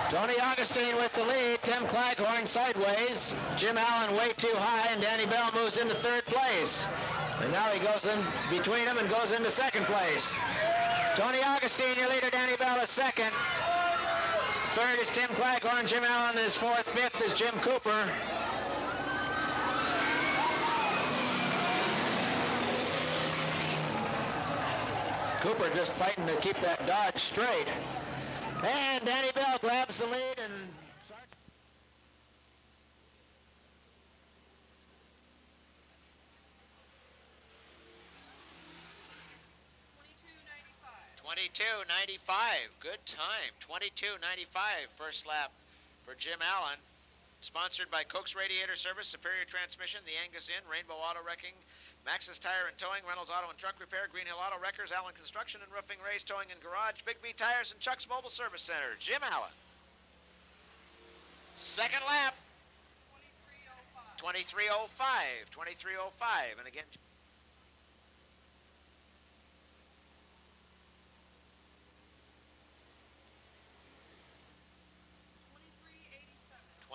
Tony Augustine with the lead. Tim Claghorn sideways. Jim Allen way too high, and Danny Bell moves into third place. And now he goes in between them and goes into second place. Tony Augustine, your leader. Danny Bell is second. Third is Tim Claghorn. Jim Allen is fourth. Fifth is Jim Cooper. Cooper just fighting to keep that Dodge straight. And Danny Bell grabs the lead and starts. 22:95, good time. 22:95, first lap for Jim Allen. Sponsored by Koch's Radiator Service, Superior Transmission, the Angus Inn, Rainbow Auto Wrecking, Max's Tire and Towing, Reynolds Auto and Truck Repair, Green Hill Auto Wreckers, Allen Construction and Roofing, Ray's Towing and Garage, Big B Tires, and Chuck's Mobile Service Center. Jim Allen. Second lap. 23:05. 23:05. And again.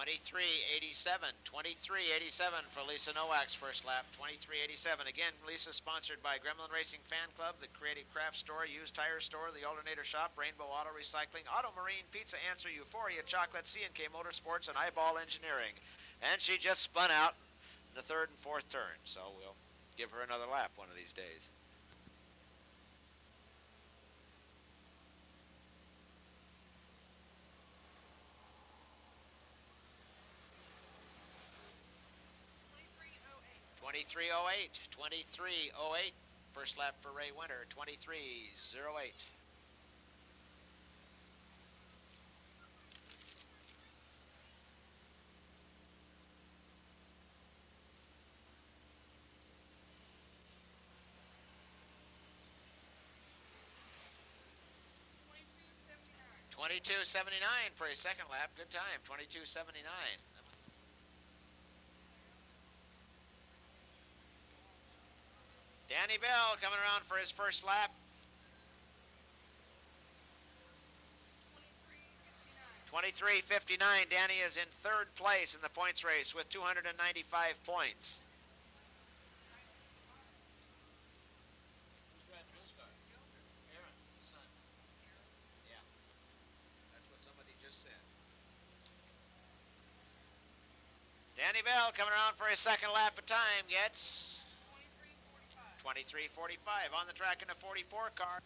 23:87. 23:87 for Lisa Nowak's first lap. 23:87. Again, Lisa sponsored by Gremlin Racing Fan Club, the Creative Craft Store, Used Tire Store, the Alternator Shop, Rainbow Auto Recycling, Auto Marine, Pizza Answer, Euphoria Chocolate, C&K Motorsports, and Eyeball Engineering. And she just spun out in the third and fourth turn, so we'll give her another lap one of these days. .23:08. First lap for Ray Winter. 23:08. .22:79 for a second lap. Good time. 22:79. Danny Bell coming around for his first lap. 23:59. Danny is in third place in the points race with 295 points. Who's driving whose car? Aaron, his son. Yeah, that's what somebody just said. Danny Bell coming around for his second lap of time gets 23:45 on the track in a 44 car.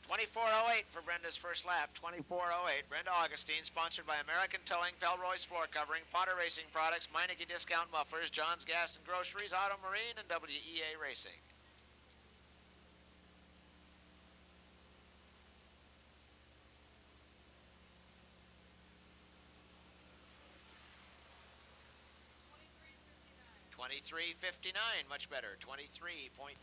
.24:08 for Brenda's first lap. 24:08. Brenda Augustine, sponsored by American Towing, Pelroy's Floor Covering, Potter Racing Products, Meineke Discount Mufflers, John's Gas and Groceries, Auto Marine, and WEA Racing. .23:59, much better. 23 point.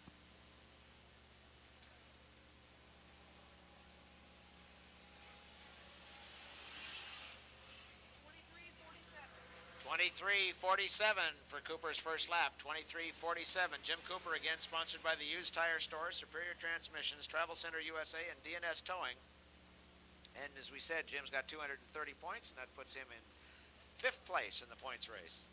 23:47 for Cooper's first lap. 23:47. Jim Cooper again, sponsored by the Used Tire Store, Superior Transmissions, Travel Center USA, and DNS Towing. And as we said, Jim's got 230 points, and that puts him in fifth place in the points race.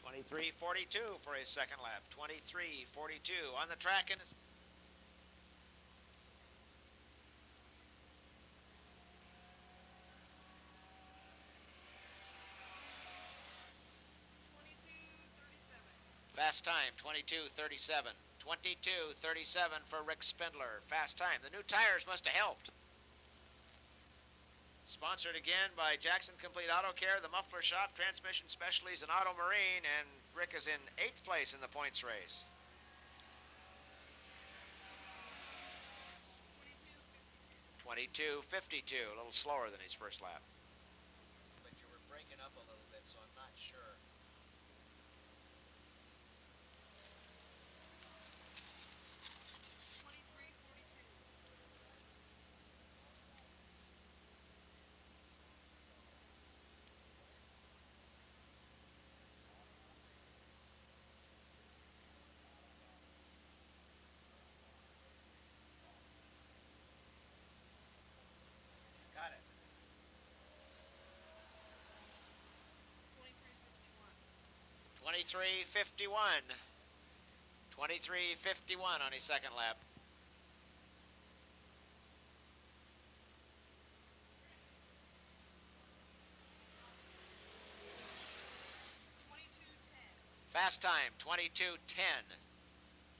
23:42 for his second lap. 23:42 on the track in his fast time. 22:37. 22:37 for Rick Spindler. Fast time. The new tires must have helped. Sponsored again by Jackson Complete Auto Care, the Muffler Shop, Transmission Specialties, and Auto Marine, and Rick is in 8th place in the points race. 22:52, a little slower than his first lap. But you were breaking up a little bit, so I'm not sure. 23:51. 23:51 on his second lap. Fast time, 22:10.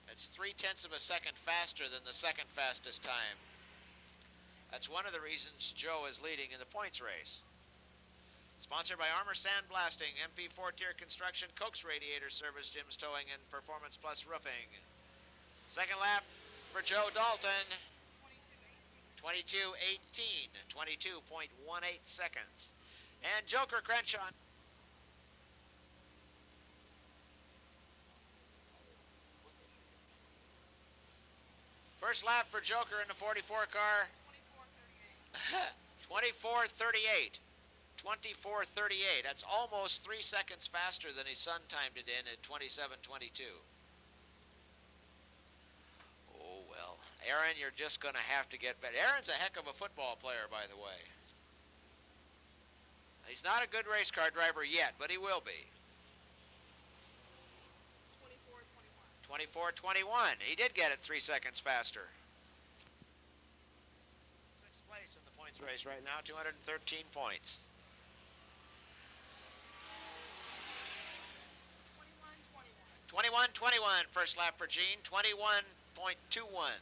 That's 0.3 of a second faster than the second fastest time. That's one of the reasons Joe is leading in the points race. Sponsored by Armor Sandblasting, MP4 Tier Construction, Coke's Radiator Service, Jim's Towing, and Performance Plus Roofing. Second lap for Joe Dalton. 22:18, 22.18 seconds. And Joker Crenshaw. First lap for Joker in the 44 car. 24:38. 24:38. That's almost 3 seconds faster than his son timed it in at 27:22. Oh, well. Aaron, you're just going to have to get better. Aaron's a heck of a football player, by the way. He's not a good race car driver yet, but he will be. 24:21. He did get it 3 seconds faster. Sixth place in the points race right now, 213 points. 21:21, first lap for Gene, 21.21.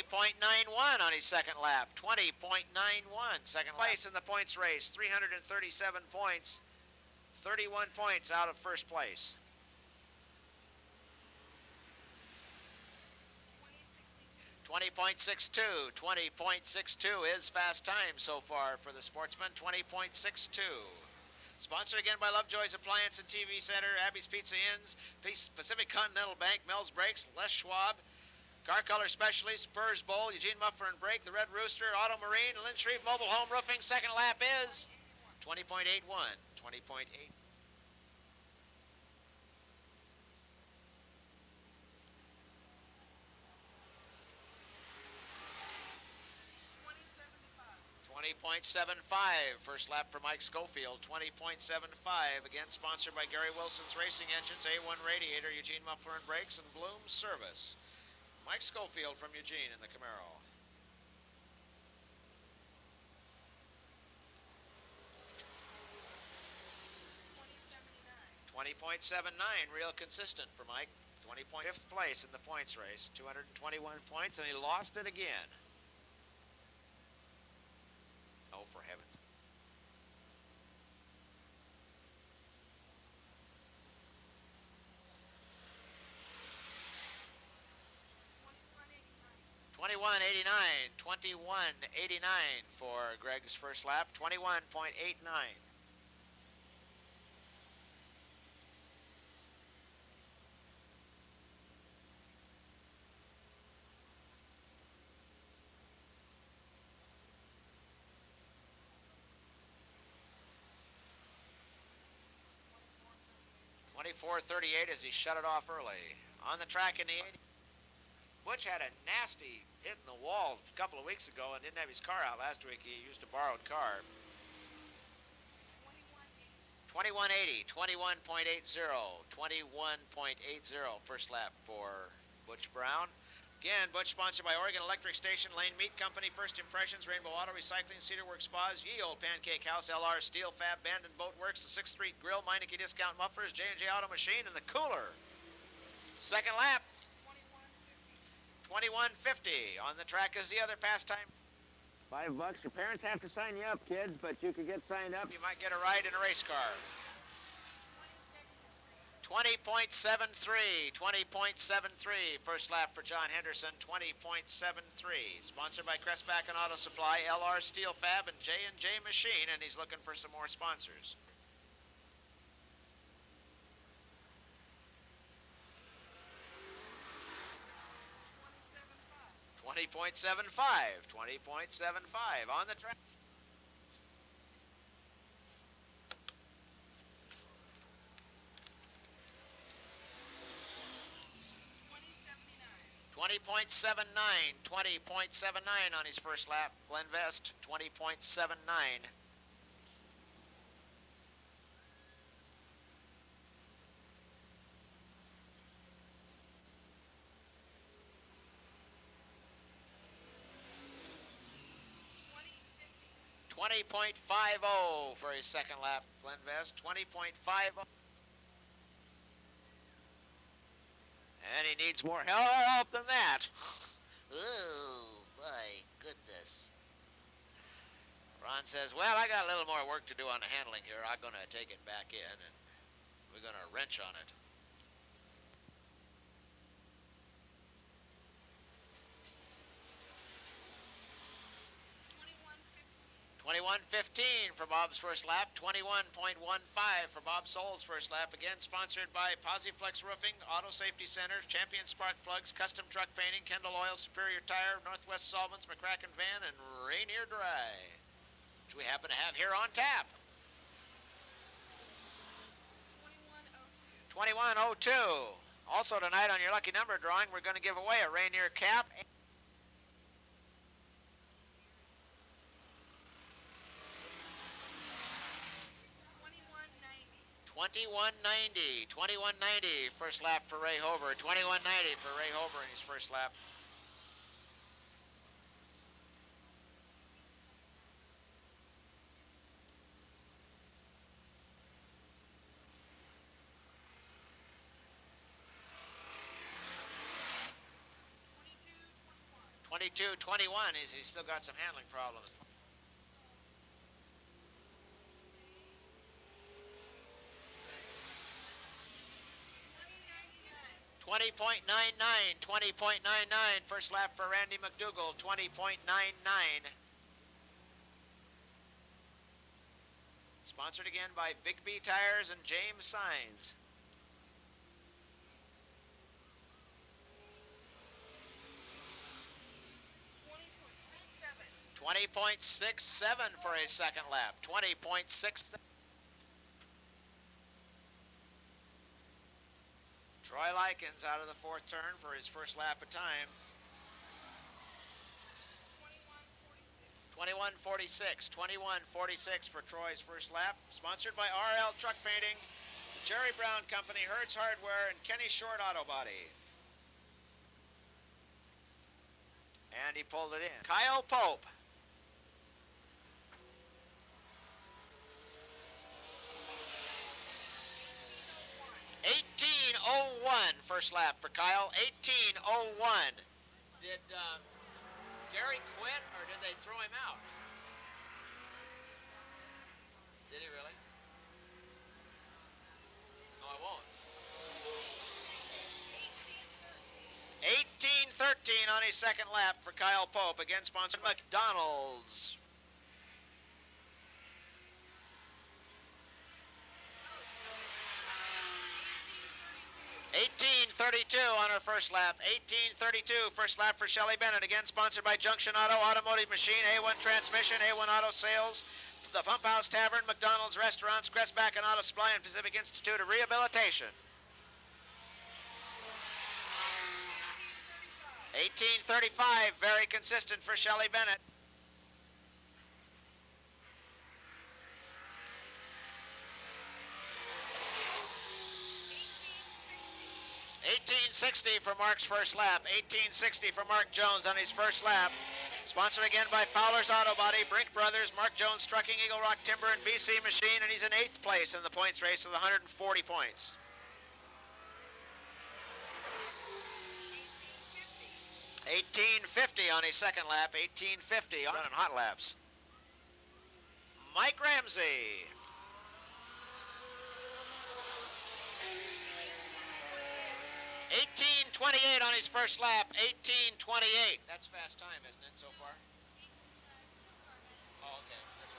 .91 on his second lap. 20.91. Second place in the points race. 337 points. 31 points out of first place. 20.62. 20.62 is fast time so far for the sportsman. 20.62. Sponsored again by Lovejoy's Appliance and TV Center, Abby's Pizza Inns, Pacific Continental Bank, Mel's Brakes, Les Schwab, Car Color Specialties, Furs Bowl, Eugene Muffler and Brake, The Red Rooster, Auto Marine, Lynn Shreve Mobile Home Roofing. Second lap is 20.81. 20.8. .75. First lap for Mike Schofield. 20.75. Again, sponsored by Gary Wilson's Racing Engines, A1 Radiator, Eugene Muffler and Brakes, and Bloom's Service. Mike Schofield from Eugene in the Camaro. .79, real consistent for Mike. 5th place in the points race, 221 points, and he lost it again. Oh, for heaven. .21.89 for Greg's first lap. 21.89. .24.38 as he shut it off early. On the track in the 80. Butch had a nasty hit in the wall a couple of weeks ago and didn't have his car out last week. He used a borrowed car. 21.80, 21.80, 21.80 first lap for Butch Brown. Again, Butch sponsored by Oregon Electric Station, Lane Meat Company, First Impressions, Rainbow Auto Recycling, Cedarworks Spas, Ye Old Pancake House, LR Steel Fab, Bandon Boat Works, the 6th Street Grill, Meineke Discount Mufflers, J&J Auto Machine, and the Cooler. Second lap. 21.50. On the track is the other pastime. $5. Your parents have to sign you up, kids, but you could get signed up. You might get a ride in a race car. 20.73. 20.73. First lap for John Henderson. 20.73. Sponsored by Crestback and Auto Supply, LR Steel Fab, and J&J Machine, and he's looking for some more sponsors. 20.75. 20.75 on the track. 20.79, 20.79 on his first lap. Glenn Vest, 20.79. 20.50 for his second lap, Glenn Vest, 20.50. And he needs more help than that. Oh, my goodness. Ron says, well, I got a little more work to do on the handling here. I'm going to take it back in, and we're going to wrench on it. 21.15 for Bob's first lap, 21.15 for Bob Soul's first lap. Again, sponsored by Posiflex Roofing, Auto Safety Center, Champion Spark Plugs, Custom Truck Painting, Kendall Oil, Superior Tire, Northwest Solvents, McCracken Van, and Rainier Dry, which we happen to have here on tap. 21.02. Also tonight on your lucky number drawing, we're going to give away a Rainier cap. 21.90, 21.90, first lap for Ray Hover. 21.90 for Ray Hover in his first lap. .22.21 is he's still got some handling problems. 20.99, 20.99, first lap for Randy McDougall, 20.99. Sponsored again by Big B Tires and James Signs. .67 for his second lap, 20.67. Troy Likens out of the fourth turn for his first lap of time. 21.46, 21.46 for Troy's first lap. Sponsored by RL Truck Painting, Jerry Brown Company, Hertz Hardware, and Kenny Short Auto Body. And he pulled it in. Kyle Pope. .18.01 first lap for Kyle. 18.01. Did Gary quit, or did they throw him out? Did he really? No, I won't. 18.13 on his second lap for Kyle Pope. Again, sponsored by McDonald's. 18.32 on her first lap. 18.32 first lap for Shelley Bennett. Again, sponsored by Junction Auto, Automotive Machine, A1 Transmission, A1 Auto Sales, the Pump House Tavern, McDonald's Restaurants, Crestback and Auto Supply, and Pacific Institute of Rehabilitation. 18.35, very consistent for Shelley Bennett. 18.60 for Mark's first lap. 18.60 for Mark Jones on his first lap. Sponsored again by Fowler's Auto Body, Brink Brothers, Mark Jones Trucking, Eagle Rock Timber, and BC Machine, and he's in 8th place in the points race with 140 points. 18.50 on his second lap. 18.50 on hot laps. Mike Ramsey. 18.28 on his first lap. 18.28. That's fast time, isn't it, so far? Oh, okay. That's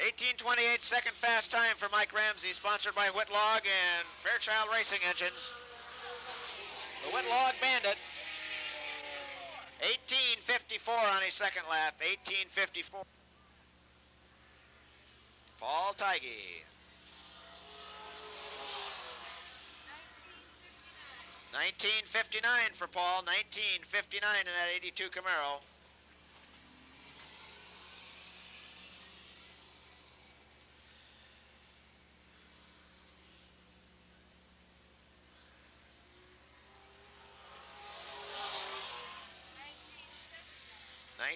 right. 18.28, second fast time for Mike Ramsey, sponsored by Whitlock and Fairchild Racing Engines. The Whitlock Bandit. 18.54 on his second lap. 18.54. Paul Tighe. 1959 for Paul, 1959 in that 82 Camaro.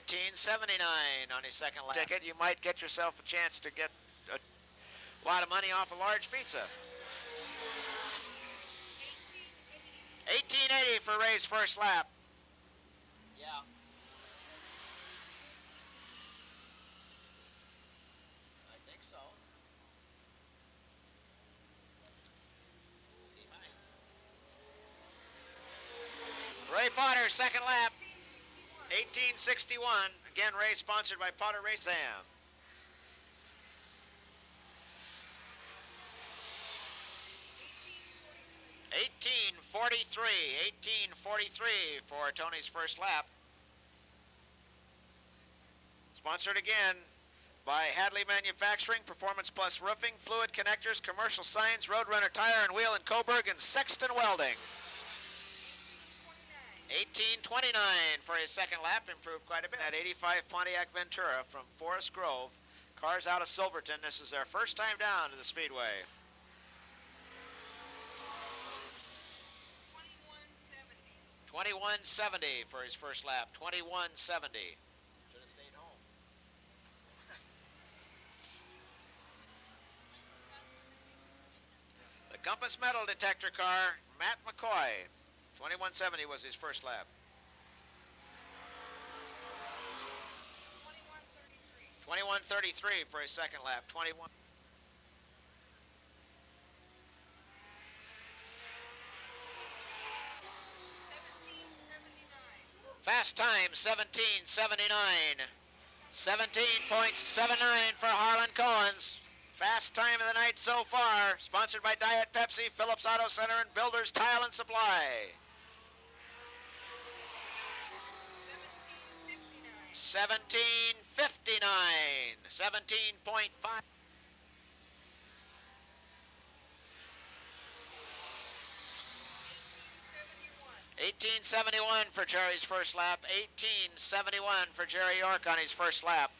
$19.79 on his second lap ticket. You might get yourself a chance to get a lot of money off a large pizza. $18.80 for Ray's first lap. Yeah. I think so. He might. Ray Potter, second lap. 1861. Again, Ray sponsored by Potter Race Sam. 1843 for Tony's first lap. Sponsored again by Hadley Manufacturing, Performance Plus Roofing, Fluid Connectors, Commercial Signs, Roadrunner Tire and Wheel and Coburg, and Sexton Welding. 1829 for his second lap, improved quite a bit. That 85 Pontiac Ventura from Forest Grove. Cars out of Silverton. This is their first time down to the Speedway. 2170 for his first lap. 2170. Should have stayed home. The Compass Metal Detector car, Matt McCoy. 2170 was his first lap. 2133 for his second lap. 21. Fast time, 17:79. 17.79 for Harlan Cohen's. Fast time of the night so far. Sponsored by Diet Pepsi, Phillips Auto Center, and Builders Tile and Supply. 17:59. 17.5. 1871 for Jerry's first lap. 1871 for Jerry York on his first lap.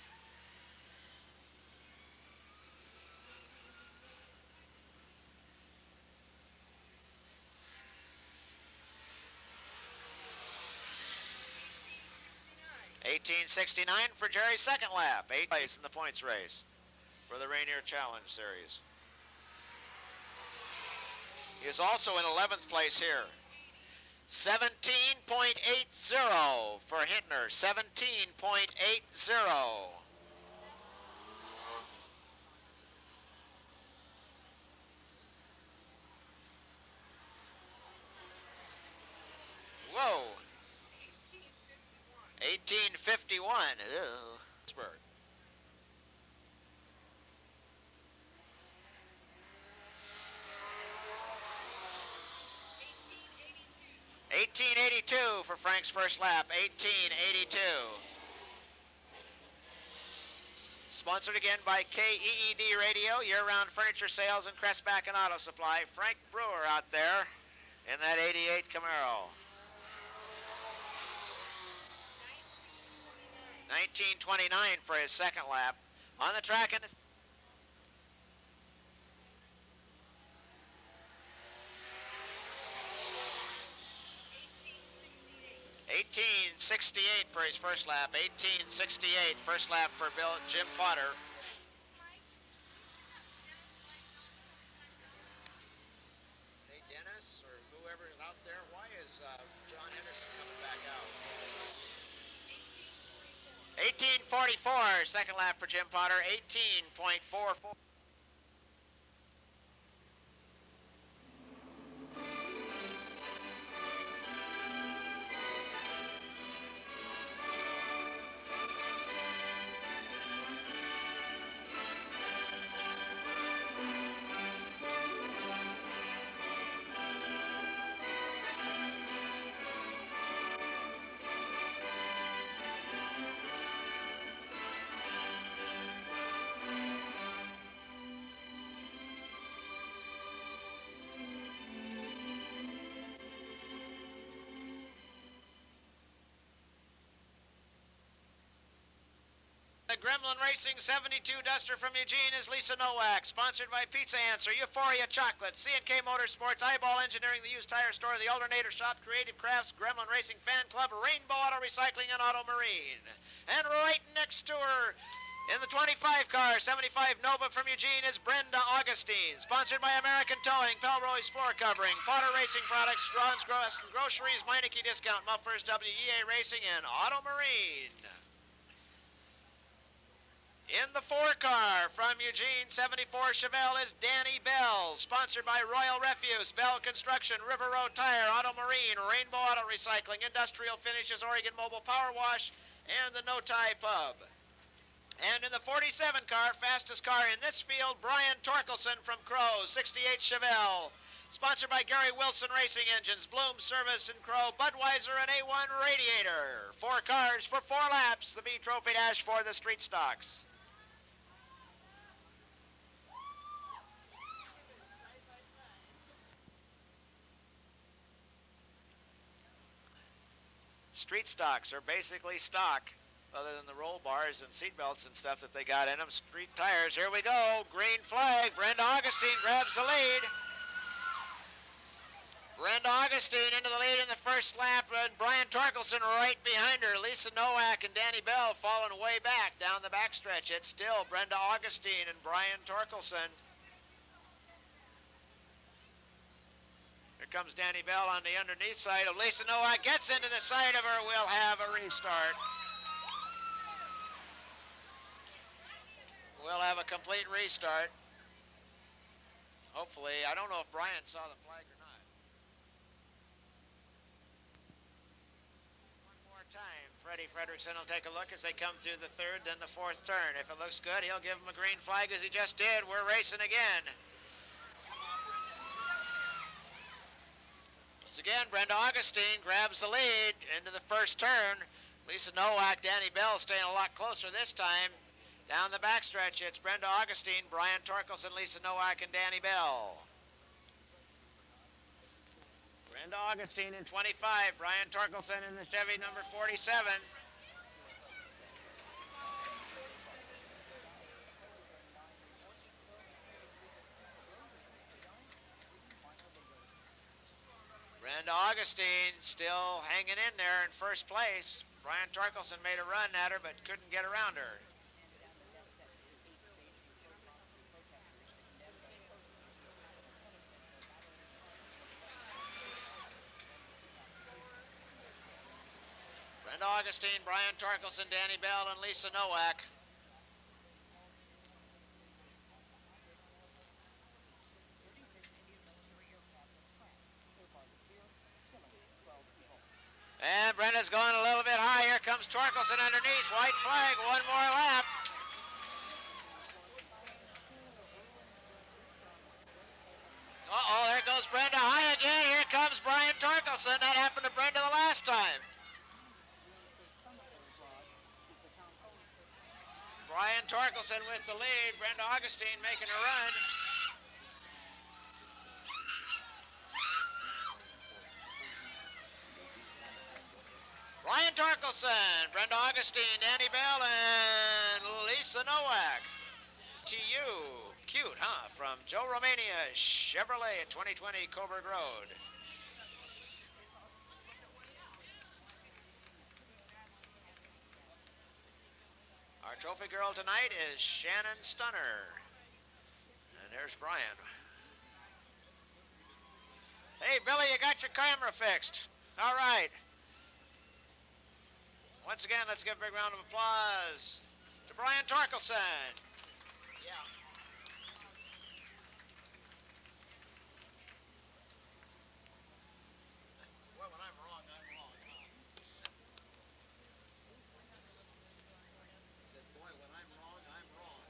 $18.69 for Jerry's second lap. 8th place in the points race for the Rainier Challenge Series. He is also in 11th place here. 17.80 for Hintner. 17.80. Whoa. 1851. Ew. Pittsburgh. 1882 for Frank's first lap. 1882. Sponsored again by KEED Radio, year-round furniture sales and Crestback and Auto Supply. Frank Brewer out there in that 88 Camaro. 1929 for his second lap. On the track in the 1868 for his first lap. 1868, first lap for Jim Potter. Hey, Dennis, or whoever is out there, why is John Henderson coming back out? 1844, second lap for Jim Potter. 18.44. the Gremlin Racing 72 Duster from Eugene is Lisa Nowak. Sponsored by Pizza Answer, Euphoria Chocolate, C&K Motorsports, Eyeball Engineering, the Used Tire Store, the Alternator Shop, Creative Crafts, Gremlin Racing Fan Club, Rainbow Auto Recycling, and Auto Marine. And right next to her, in the 25 car, 75 Nova from Eugene is Brenda Augustine. Sponsored by American Towing, Pelroy's Floor Covering, Potter Racing Products, Ron's Groceries, Meineke Discount Mufflers, WEA Racing, and Auto Marine. In the 4 car from Eugene 74 Chevelle is Danny Bell, sponsored by Royal Refuse, Bell Construction, River Road Tire, Auto Marine, Rainbow Auto Recycling, Industrial Finishes, Oregon Mobile Power Wash, and the No Tie Pub. And in the 47 car, fastest car in this field, Brian Torkelson from Crow, 68 Chevelle, sponsored by Gary Wilson Racing Engines, Bloom Service and Crow, Budweiser, and A1 Radiator. 4 cars for 4 laps, the B Trophy Dash for the Street Stocks. Street stocks are basically stock, other than the roll bars and seat belts and stuff that they got in them. Street tires, here we go. Green flag, Brenda Augustine grabs the lead. Brenda Augustine into the lead in the first lap, and Brian Torkelson right behind her. Lisa Nowak and Danny Bell falling way back down the backstretch. It's still Brenda Augustine and Brian Torkelson. Here comes Danny Bell on the underneath side of Lisa Nowak. Gets into the side of her. We'll have a restart. We'll have a complete restart. Hopefully. I don't know if Brian saw the flag or not. One more time. Freddie Fredrickson will take a look as they come through the 3rd and the 4th turn. If it looks good, he'll give them a green flag as he just did. We're racing again. Once again, Brenda Augustine grabs the lead into the first turn. Lisa Nowak, Danny Bell staying a lot closer this time. Down the backstretch, it's Brenda Augustine, Brian Torkelson, Lisa Nowak, and Danny Bell. Brenda Augustine in 25, Brian Torkelson in the Chevy number 47. Brenda Augustine still hanging in there in first place. Brian Torkelson made a run at her but couldn't get around her. Brenda Augustine, Brian Torkelson, Danny Bell, and Lisa Nowak. And Brenda's going a little bit high. Here comes Torkelson underneath. White flag, one more lap. Uh-oh, there goes Brenda high again. Here comes Brian Torkelson. That happened to Brenda the last time. Brian Torkelson with the lead. Brenda Augustine making a run. Brian Torkelson, Brenda Augustine, Danny Bell, and Lisa Nowak. To you. Cute, huh? From Joe Romania, Chevrolet at 2020 Coburg Road. Our trophy girl tonight is Shannon Stunner. And there's Brian. Hey, Billy, you got your camera fixed. All right. Once again, let's give a big round of applause to Brian Torkelson. Yeah. Well, when I'm wrong, I'm wrong. I said, boy, when I'm wrong, I'm wrong.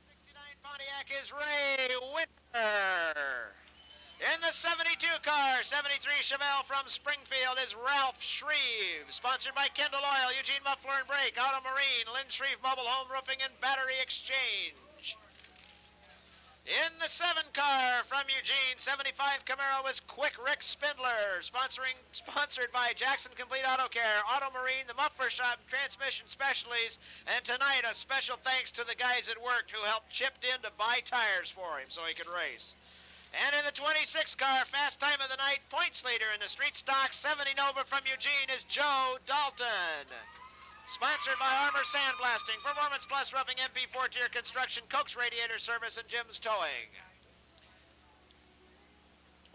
69 Pontiac is Ray Winter. In the 72 car, 73 Chevelle from Springfield is Ralph Shreve. Sponsored by Kendall Oil, Eugene Muffler and Brake, Auto Marine, Lynn Shreve Mobile Home Roofing and Battery Exchange. In the 7 car from Eugene, 75 Camaro was Quick Rick Spindler, sponsored by Jackson Complete Auto Care, Auto Marine, the Muffler Shop, and Transmission Specialties. And tonight, a special thanks to the guys that worked who helped chipped in to buy tires for him so he could race. And in the 26 car, fast time of the night, points leader in the street stock 70 Nova from Eugene is Joe Dalton. Sponsored by Armor Sandblasting, Performance Plus Roofing, MP 4-Tier Construction, Coke's Radiator Service, and Jim's Towing.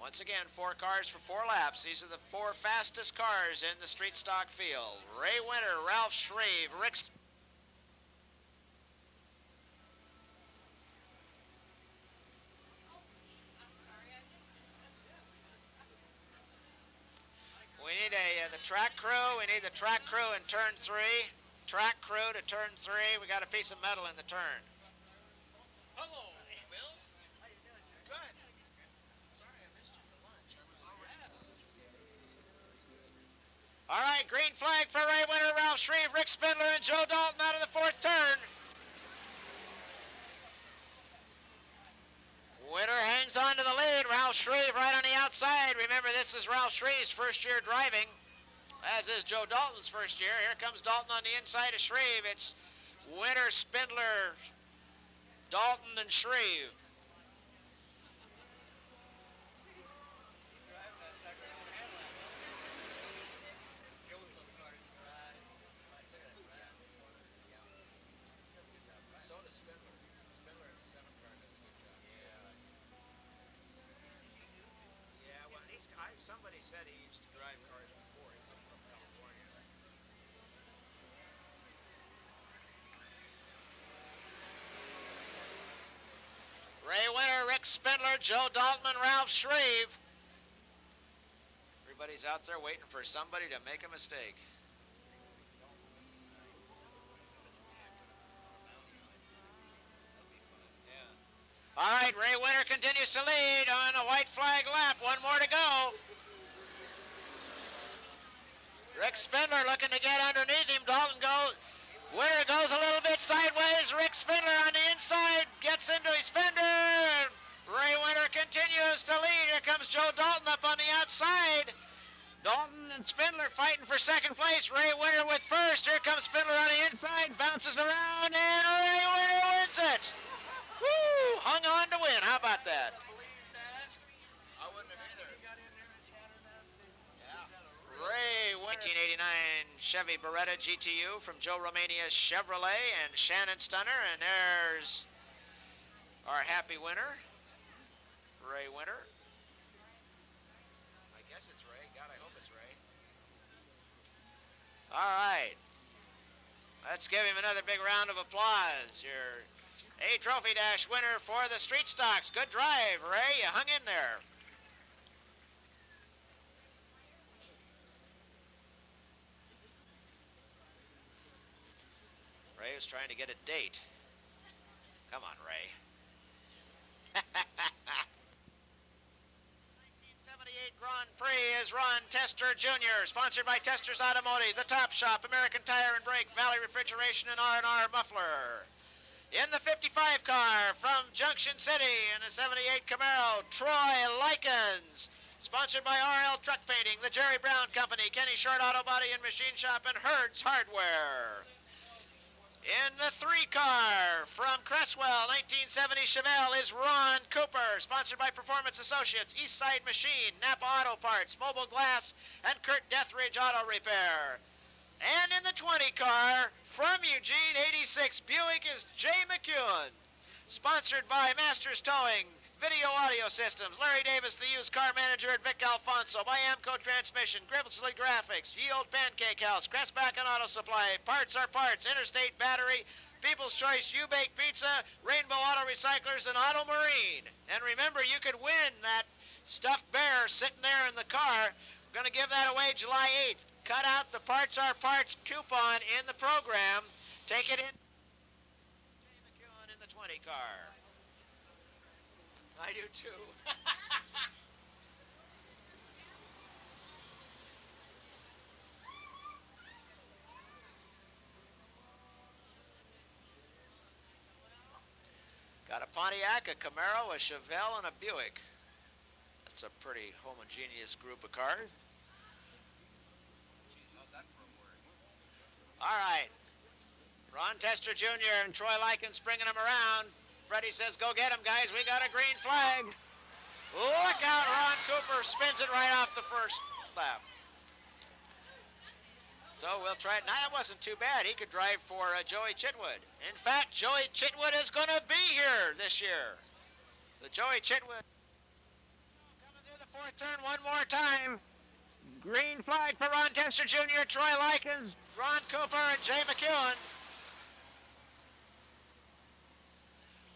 Once again, 4 cars for 4 laps. These are the 4 fastest cars in the street stock field. Ray Winter, Ralph Shreve, Rick... We need the track crew. We need the track crew in turn 3. Track crew to turn 3. We got a piece of metal in the turn. Hello, Bill. How you doing, Jack? Good. Sorry I missed you for lunch. I was already. All right, green flag for Ray Winter, Ralph Shreve, Rick Spindler, and Joe Dalton out of the 4th turn. Winter hangs on to the lead. Ralph Shreve right on the outside. Remember, this is Ralph Shreve's first year driving, as is Joe Dalton's first year. Here comes Dalton on the inside of Shreve. It's Winter, Spindler, Dalton, and Shreve. Somebody said he used to drive cars before. He's from California. Ray Winter, Rick Spindler, Joe Dalton, and Ralph Shreve. Everybody's out there waiting for somebody to make a mistake. All right, Ray Winter continues to lead on a white flag lap. 1 more to go. Rick Spindler looking to get underneath him. Dalton goes. Winter goes a little bit sideways. Rick Spindler on the inside gets into his fender. Ray Winter continues to lead. Here comes Joe Dalton up on the outside. Dalton and Spindler fighting for 2nd place. Ray Winter with 1st. Here comes Spindler on the inside. Bounces around, and Ray Winter wins it. Woo! Hung on to win. How about that? I wouldn't have either. Ray Winter. 1989 Chevy Beretta GTU from Joe Romania's Chevrolet and Shannon Stunner. And there's our happy winner, Ray Winter. I guess it's Ray. God, I hope it's Ray. All right. Let's give him another big round of applause. Your A Trophy Dash winner for the Street Stocks. Good drive, Ray. You hung in there. Ray was trying to get a date. Come on, Ray. 1978 Grand Prix is Ron Tester Jr., sponsored by Tester's Automotive, The Top Shop, American Tire and Brake, Valley Refrigeration, and R&R Muffler. In the 55 car from Junction City in a 78 Camaro, Troy Likens, sponsored by RL Truck Painting, the Jerry Brown Company, Kenny Short Auto Body and Machine Shop, and Hertz Hardware. In the 3 car from Cresswell, 1970 Chevelle is Ron Cooper, sponsored by Performance Associates, Eastside Machine, Napa Auto Parts, Mobile Glass, and Kurt Deathridge Auto Repair. And in the 20 car from Eugene 86 Buick is Jay McEwen, sponsored by Masters Towing, Video Audio Systems, Larry Davis, the used car manager at Vic Alfonso, by Amco Transmission, Griffithsley Graphics, Ye Old Pancake House, Cressback and Auto Supply, Parts Are Parts, Interstate Battery, People's Choice, U-Bake Pizza, Rainbow Auto Recyclers, and Auto Marine. And remember, you could win that stuffed bear sitting there in the car. We're going to give that away July 8th. Cut out the Parts Are Parts coupon in the program. Take it in. Jay McEwen in the 20 car. I do too. Got a Pontiac, a Camaro, a Chevelle, and a Buick. That's a pretty homogeneous group of cars. Jeez, how's that for a word? All right. Ron Tester Jr. and Troy Likens bringing him around. Freddie says, go get him, guys. We got a green flag. Look out, Ron Cooper spins it right off the first lap. So we'll try it. Now, that wasn't too bad. He could drive for Joey Chitwood. In fact, Joey Chitwood is going to be here this year. The Joey Chitwood coming through the fourth turn one more time. Green flag for Ron Tester Jr., Troy Likens, Ron Cooper, and Jay McEwen.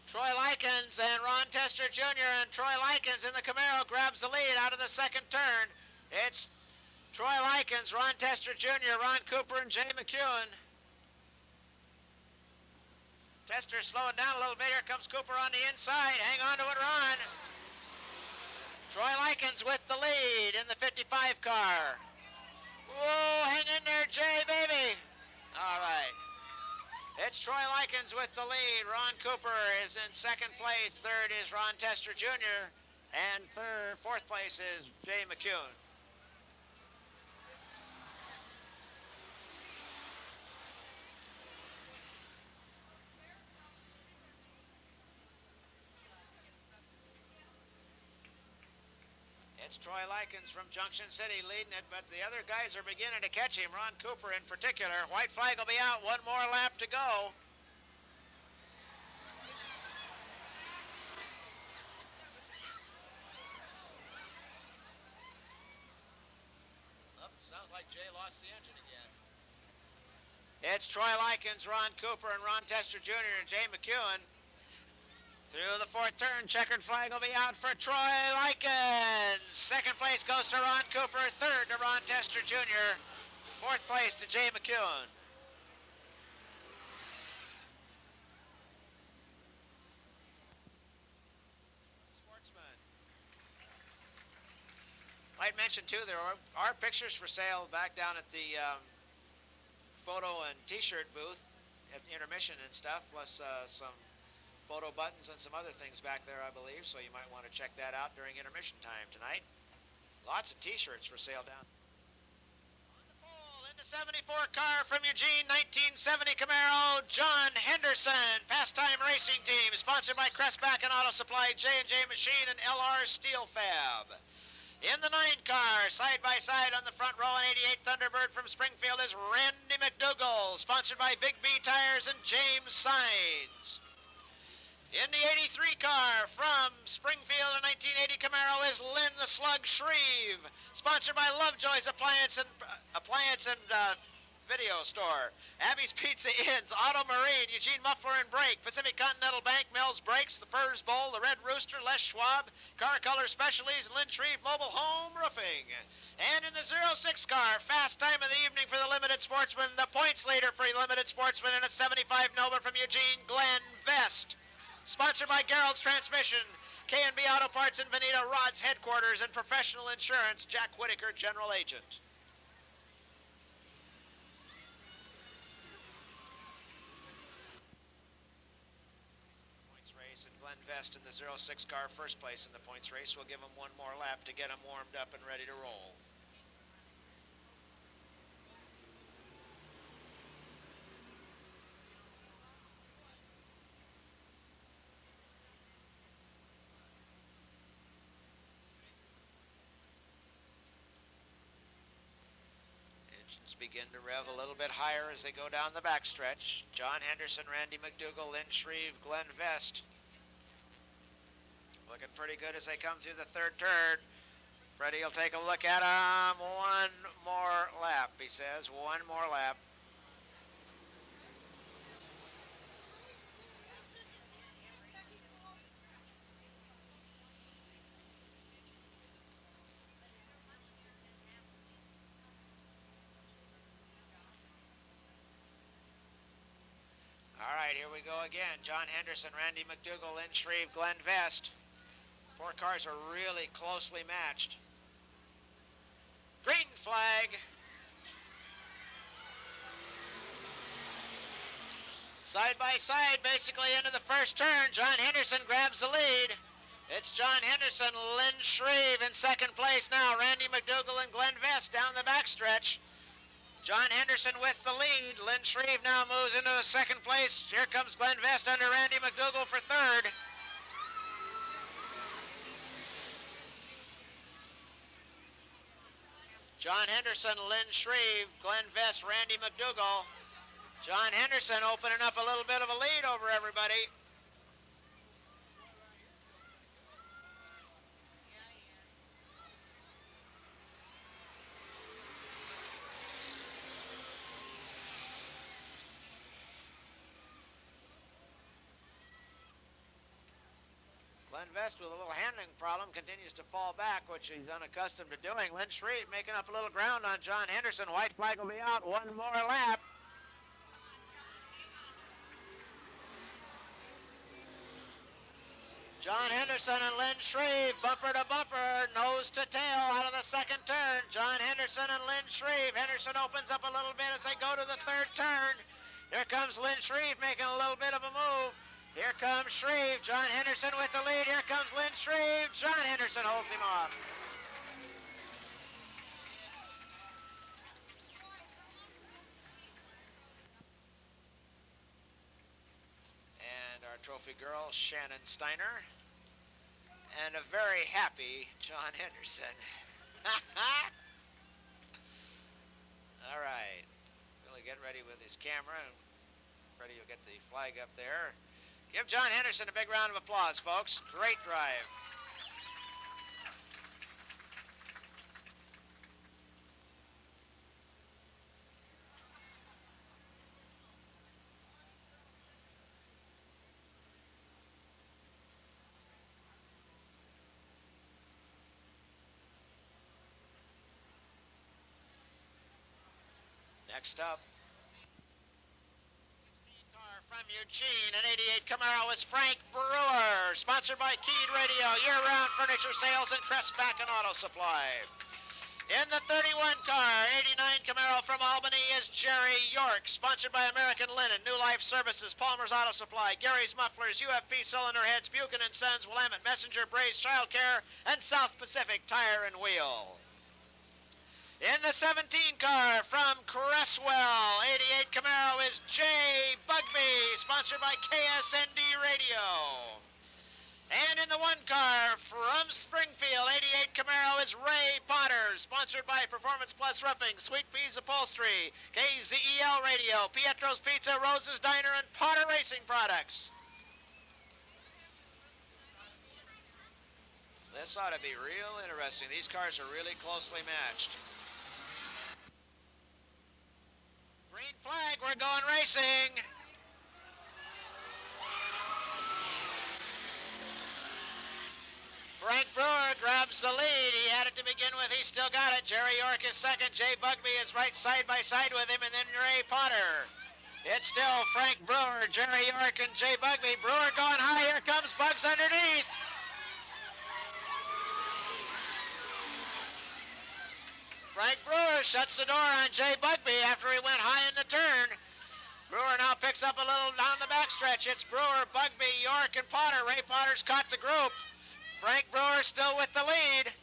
Troy Likens and Ron Tester Jr. and Troy Likens in the Camaro grabs the lead out of the second turn. It's Troy Likens, Ron Tester Jr., Ron Cooper, and Jay McEwen. Tester slowing down a little bit. Here comes Cooper on the inside. Hang on to it, Ron. Troy Likens with the lead in the 55 car. Whoa, hang in there, Jay, baby. All right. It's Troy Likens with the lead. Ron Cooper is in second place. Third is Ron Tester Jr. And fourth place is Jay McEwen. It's Troy Likens from Junction City leading it, but the other guys are beginning to catch him, Ron Cooper in particular. White flag will be out, one more lap to go. Sounds like Jay lost the engine again. It's Troy Likens, Ron Cooper, and Ron Tester Jr. and Jay McEwen. Through the fourth turn, checkered flag will be out for Troy Likens. Second place goes to Ron Cooper, third to Ron Tester Jr., fourth place to Jay McEwen. Sportsman. Might mention too, there are pictures for sale back down at the photo and t-shirt booth at the intermission and stuff, plus some photo buttons and some other things back there, I believe, so you might want to check that out during intermission time tonight. Lots of t-shirts for sale down. On the pole, in the 74 car from Eugene, 1970 Camaro, John Henderson, Pastime Racing Team, sponsored by Crestback and Auto Supply, J&J Machine, and LR Steel Fab. In the 9 car, side by side on the front row, an 88 Thunderbird from Springfield is Randy McDougall, sponsored by Big B Tires and James Signs. In the 83 car from Springfield, a 1980 Camaro, is Lynn the Slug Shreve, sponsored by Lovejoy's Appliance and Video Store, Abby's Pizza Inns, Auto Marine, Eugene Muffler and Brake, Pacific Continental Bank, Mel's Brakes, the Furs Bowl, the Red Rooster, Les Schwab, Car Color Specialties, Lynn Shreve Mobile Home Roofing. And in the 06 car, fast time of the evening for the Limited Sportsman, the points leader for Limited Sportsman in a 75 Nova from Eugene, Glenn Vest. Sponsored by Gerald's Transmission, K&B Auto Parts in Veneta, Rod's Headquarters, and Professional Insurance, Jack Whitaker, General Agent. Points race, and Glenn Vest in the 06 car, first place in the points race. We'll give him one more lap to get him warmed up and ready to roll. Begin to rev a little bit higher as they go down the backstretch. John Henderson, Randy McDougall, Lynn Shreve, Glenn Vest. Looking pretty good as they come through the third turn. Freddie will take a look at him. One more lap, he says. One more lap. All right, here we go again. John Henderson, Randy McDougall, Lynn Shreve, Glenn Vest. 4 cars are really closely matched. Green flag. Side by side, basically into the first turn. John Henderson grabs the lead. It's John Henderson, Lynn Shreve in second place now. Randy McDougall and Glenn Vest down the backstretch. John Henderson with the lead. Lynn Shreve now moves into the second place. Here comes Glenn Vest under Randy McDougall for third. John Henderson, Lynn Shreve, Glenn Vest, Randy McDougall. John Henderson opening up a little bit of a lead over everybody. Glenn Vest with a little handling problem continues to fall back, which he's unaccustomed to doing. Lynn Shreve making up a little ground on John Henderson. White flag will be out. One more lap. John Henderson and Lynn Shreve, bumper to bumper, nose to tail out of the second turn. John Henderson and Lynn Shreve. Henderson opens up a little bit as they go to the third turn. Here comes Lynn Shreve making a little bit of a move. Here comes Shreve. John Henderson with the lead. Here comes Lynn Shreve. John Henderson holds him off. And our trophy girl, Shannon Steiner. And a very happy John Henderson. All right. Billy, get ready with his camera. And Freddie will get the flag up there. Give John Henderson a big round of applause, folks. Great drive. Next up, from Eugene, an 88 Camaro is Frank Brewer, sponsored by Keed Radio, year-round furniture sales and Crest Back and Auto Supply. In the 31 car, 89 Camaro from Albany is Jerry York, sponsored by American Linen, New Life Services, Palmer's Auto Supply, Gary's Mufflers, UFP Cylinder Heads, Buchanan & Sons, Willamette Messenger, Braze Child Care, and South Pacific Tire and Wheel. In the 17 car from Cresswell, 88 Camaro is Jay Bugby, sponsored by KSND Radio. And in the 1 car from Springfield, 88 Camaro is Ray Potter, sponsored by Performance Plus Roofing, Sweet Peas Upholstery, KZEL Radio, Pietro's Pizza, Rose's Diner, and Potter Racing Products. This ought to be real interesting. These cars are really closely matched. Green flag, we're going racing. Frank Brewer grabs the lead. He had it to begin with. He still got it. Jerry York is second. Jay Bugby is right side by side with him, and then Ray Potter. It's still Frank Brewer, Jerry York, and Jay Bugby. Brewer going high. Here comes Bugs underneath. Frank Brewer shuts the door on Jay Bugby after he went high in the turn. Brewer now picks up a little down the backstretch. It's Brewer, Bugby, York, and Potter. Ray Potter's caught the group. Frank Brewer still with the lead.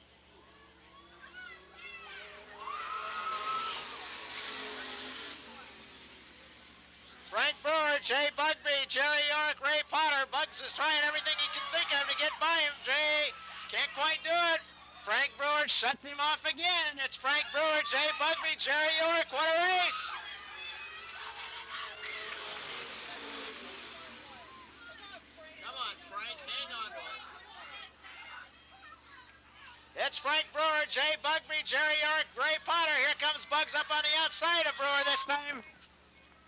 Frank Brewer, Jay Bugby, Jerry York, Ray Potter. Bugs is trying everything he can think of to get by him. Jay can't quite do it. Frank Brewer shuts him off again. It's Frank Brewer, Jay Bugby, Jerry York. What a race! Come on, Frank. Hang on to it. It's Frank Brewer, Jay Bugby, Jerry York, Ray Potter. Here comes Bugs up on the outside of Brewer this time.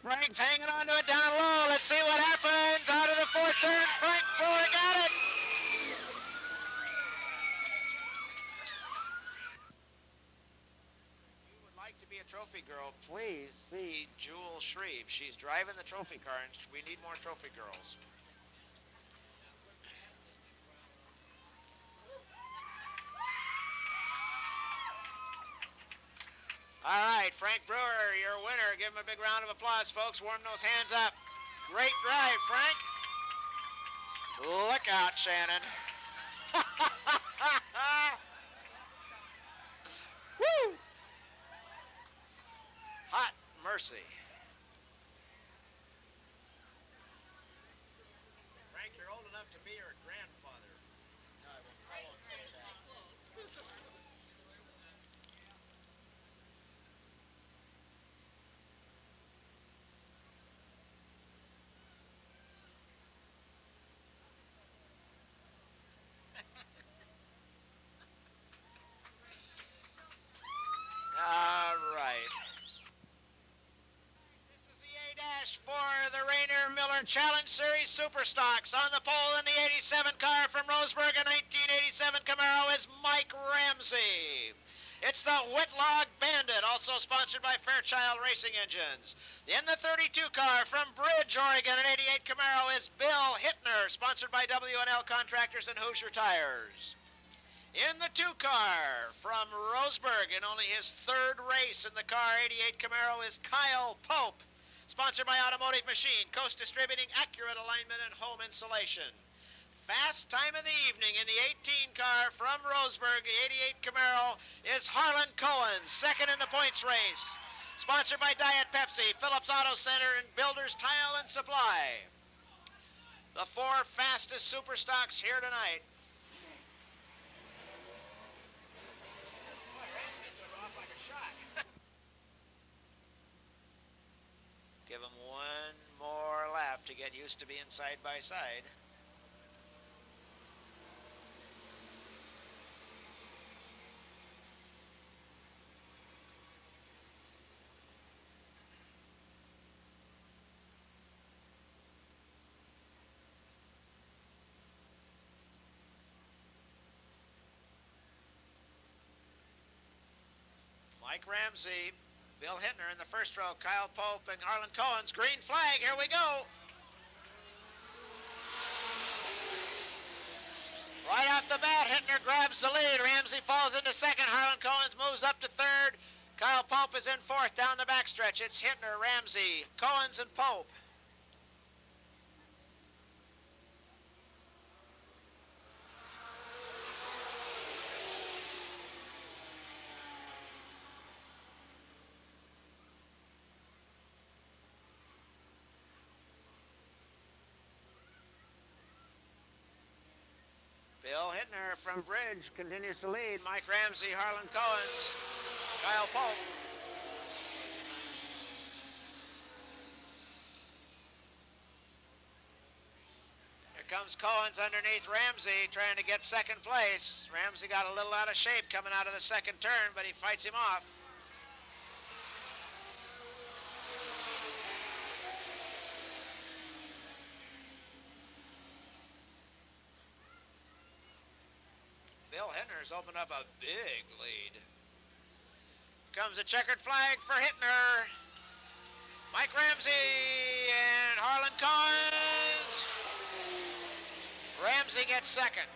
Frank's hanging on to it down low. Let's see what happens. Out of the 4th turn, Frank Brewer got it. To be a trophy girl, please see Jewel Shreve. She's driving the trophy car, and we need more trophy girls. All right, Frank Brewer, your winner. Give him a big round of applause, folks. Warm those hands up. Great drive, Frank. Look out, Shannon. Woo! Hot mercy. Frank, you're old enough to be your grandfather. No, I won't say that. All right. This is the A-dash for the Rainier Miller Challenge Series Superstocks. On the pole in the 87 car from Roseburg, a 1987 Camaro, is Mike Ramsey. It's the Whitlock Bandit, also sponsored by Fairchild Racing Engines. In the 32 car from Bridge, Oregon, an 88 Camaro, is Bill Hittner, sponsored by W&L Contractors and Hoosier Tires. In the 2 car from Roseburg, in only his 3rd race in the car 88 Camaro, is Kyle Pope, sponsored by Automotive Machine, Coast Distributing, accurate alignment and home insulation. Fast time of the evening in the 18 car from Roseburg, the 88 Camaro, is Harlan Cohen, 2nd in the points race, sponsored by Diet Pepsi, Phillips Auto Center, and Builders Tile and Supply. The 4 fastest Superstocks here tonight. Give him one more lap to get used to being side by side. Mike Ramsey, Bill Hittner in the first row, Kyle Pope and Harlan Cohen's green flag. Here we go. Right off the bat, Hittner grabs the lead. Ramsey falls into second. Harlan Cohen's moves up to third. Kyle Pope is in fourth down the backstretch. It's Hittner, Ramsey, Cohen's, and Pope. Bill Hittner from Bridge continues to lead. Mike Ramsey, Harlan Cohen's, Kyle Pope. Here comes Cohen's underneath Ramsey, trying to get second place. Ramsey got a little out of shape coming out of the second turn, but he fights him off. Bill Hittner's opened up a big lead. Comes a checkered flag for Hittner. Mike Ramsey and Harlan Cohen's. Ramsey gets second.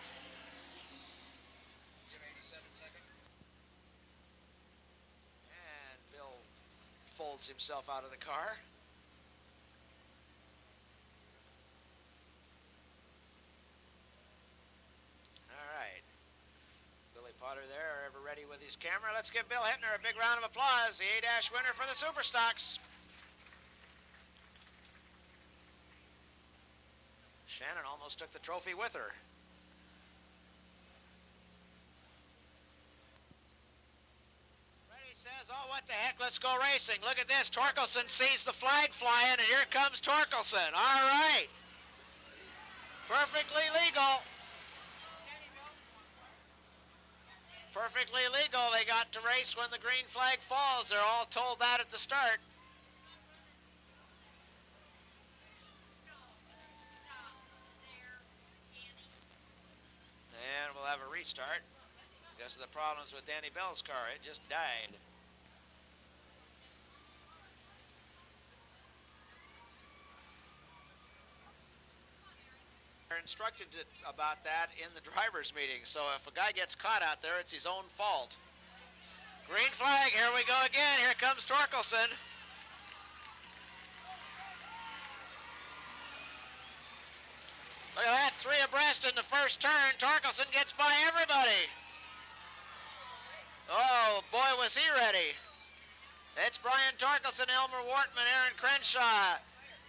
And Bill folds himself out of the car. All right. Billy Potter there, ever ready with his camera. Let's give Bill Hittner a big round of applause, the A-dash winner for the Superstocks. Shannon almost took the trophy with her. Ready says, oh, what the heck, let's go racing. Look at this, Torkelson sees the flag flying, and here comes Torkelson. All right. Perfectly legal. Perfectly legal. They got to race when the green flag falls. They're all told that at the start. And we'll have a restart because of the problems with Danny Bell's car. It just died. They're instructed about that in the driver's meeting, so if a guy gets caught out there, it's his own fault. Green flag, here we go again. Here comes Torkelson. three abreast in the first turn. Torkelson gets by everybody. Oh, boy, was he ready. It's Brian Torkelson, Elmer Wortman, Aaron Crenshaw,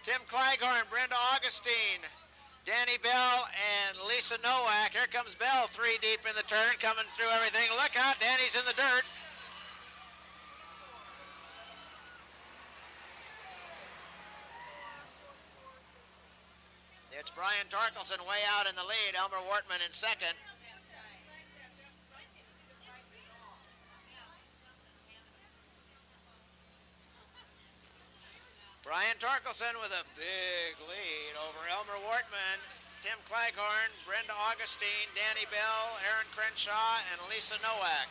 Tim Clyghorn, Brenda Augustine, Danny Bell, and Lisa Nowak. Here comes Bell, three deep in the turn, coming through everything. Look out, Danny's in the dirt. It's Brian Torkelson way out in the lead, Elmer Wortman in second. Brian Torkelson with a big lead over Elmer Wortman, Tim Clyghorn, Brenda Augustine, Danny Bell, Aaron Crenshaw, and Lisa Nowak.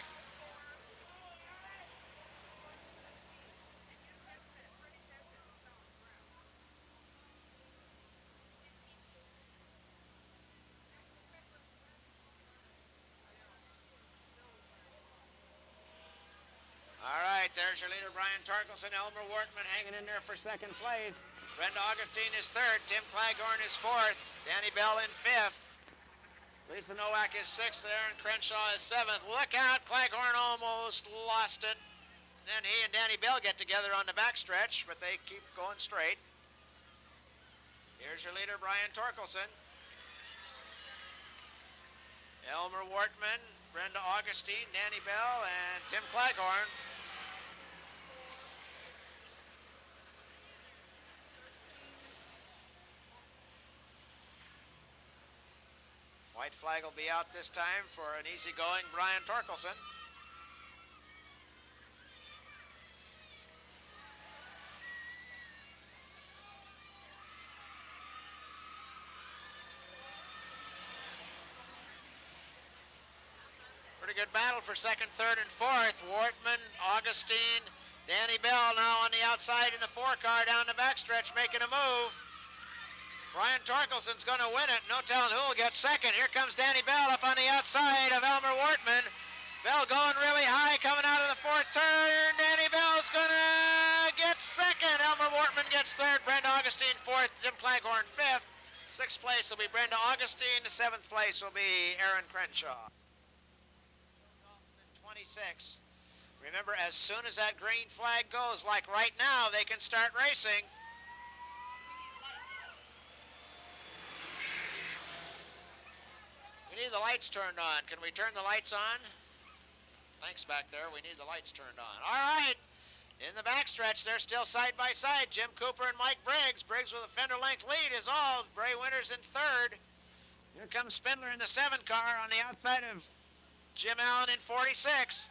All right, there's your leader, Brian Torkelson. Elmer Wortman hanging in there for second place. Brenda Augustine is third. Tim Clyghorn is fourth. Danny Bell in fifth. Lisa Nowak is sixth. Aaron Crenshaw is seventh. Look out, Clyghorn almost lost it. Then he and Danny Bell get together on the backstretch, but they keep going straight. Here's your leader, Brian Torkelson. Elmer Wortman, Brenda Augustine, Danny Bell, and Tim Clyghorn. White flag will be out this time for an easygoing Brian Torkelson. Pretty good battle for second, third, and fourth. Wortman, Augustine, Danny Bell now on the outside in the four car down the backstretch making a move. Brian Torkelson's going to win it. No telling who will get second. Here comes Danny Bell up on the outside of Elmer Wortman. Bell going really high coming out of the fourth turn. Danny Bell's going to get second. Elmer Wortman gets third. Brenda Augustine fourth. Tim Clyghorn fifth. Sixth place will be Brenda Augustine. The seventh place will be Aaron Crenshaw. 26. Remember, as soon as that green flag goes, like right now, they can start racing. We need the lights turned on. Can we turn the lights on? Thanks back there. We need the lights turned on. All right. In the backstretch, they're still side by side. Jim Cooper and Mike Briggs. Briggs with a fender length lead is all. Bray Winters in third. Here comes Spindler in the 7 car on the outside of Jim Allen in 46.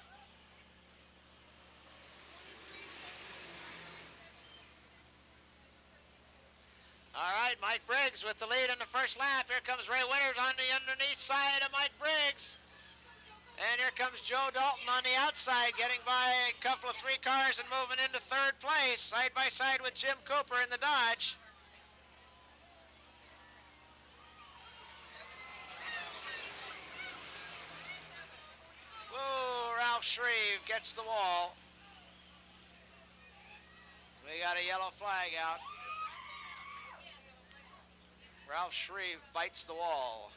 All right, Mike Briggs with the lead in the first lap. Here comes Ray Winters on the underneath side of Mike Briggs. And here comes Joe Dalton on the outside, getting by a couple of 3 cars and moving into third place, side by side with Jim Cooper in the Dodge. Whoa, Ralph Shreve gets the wall. We got a yellow flag out. Ralph Shreve bites the wall.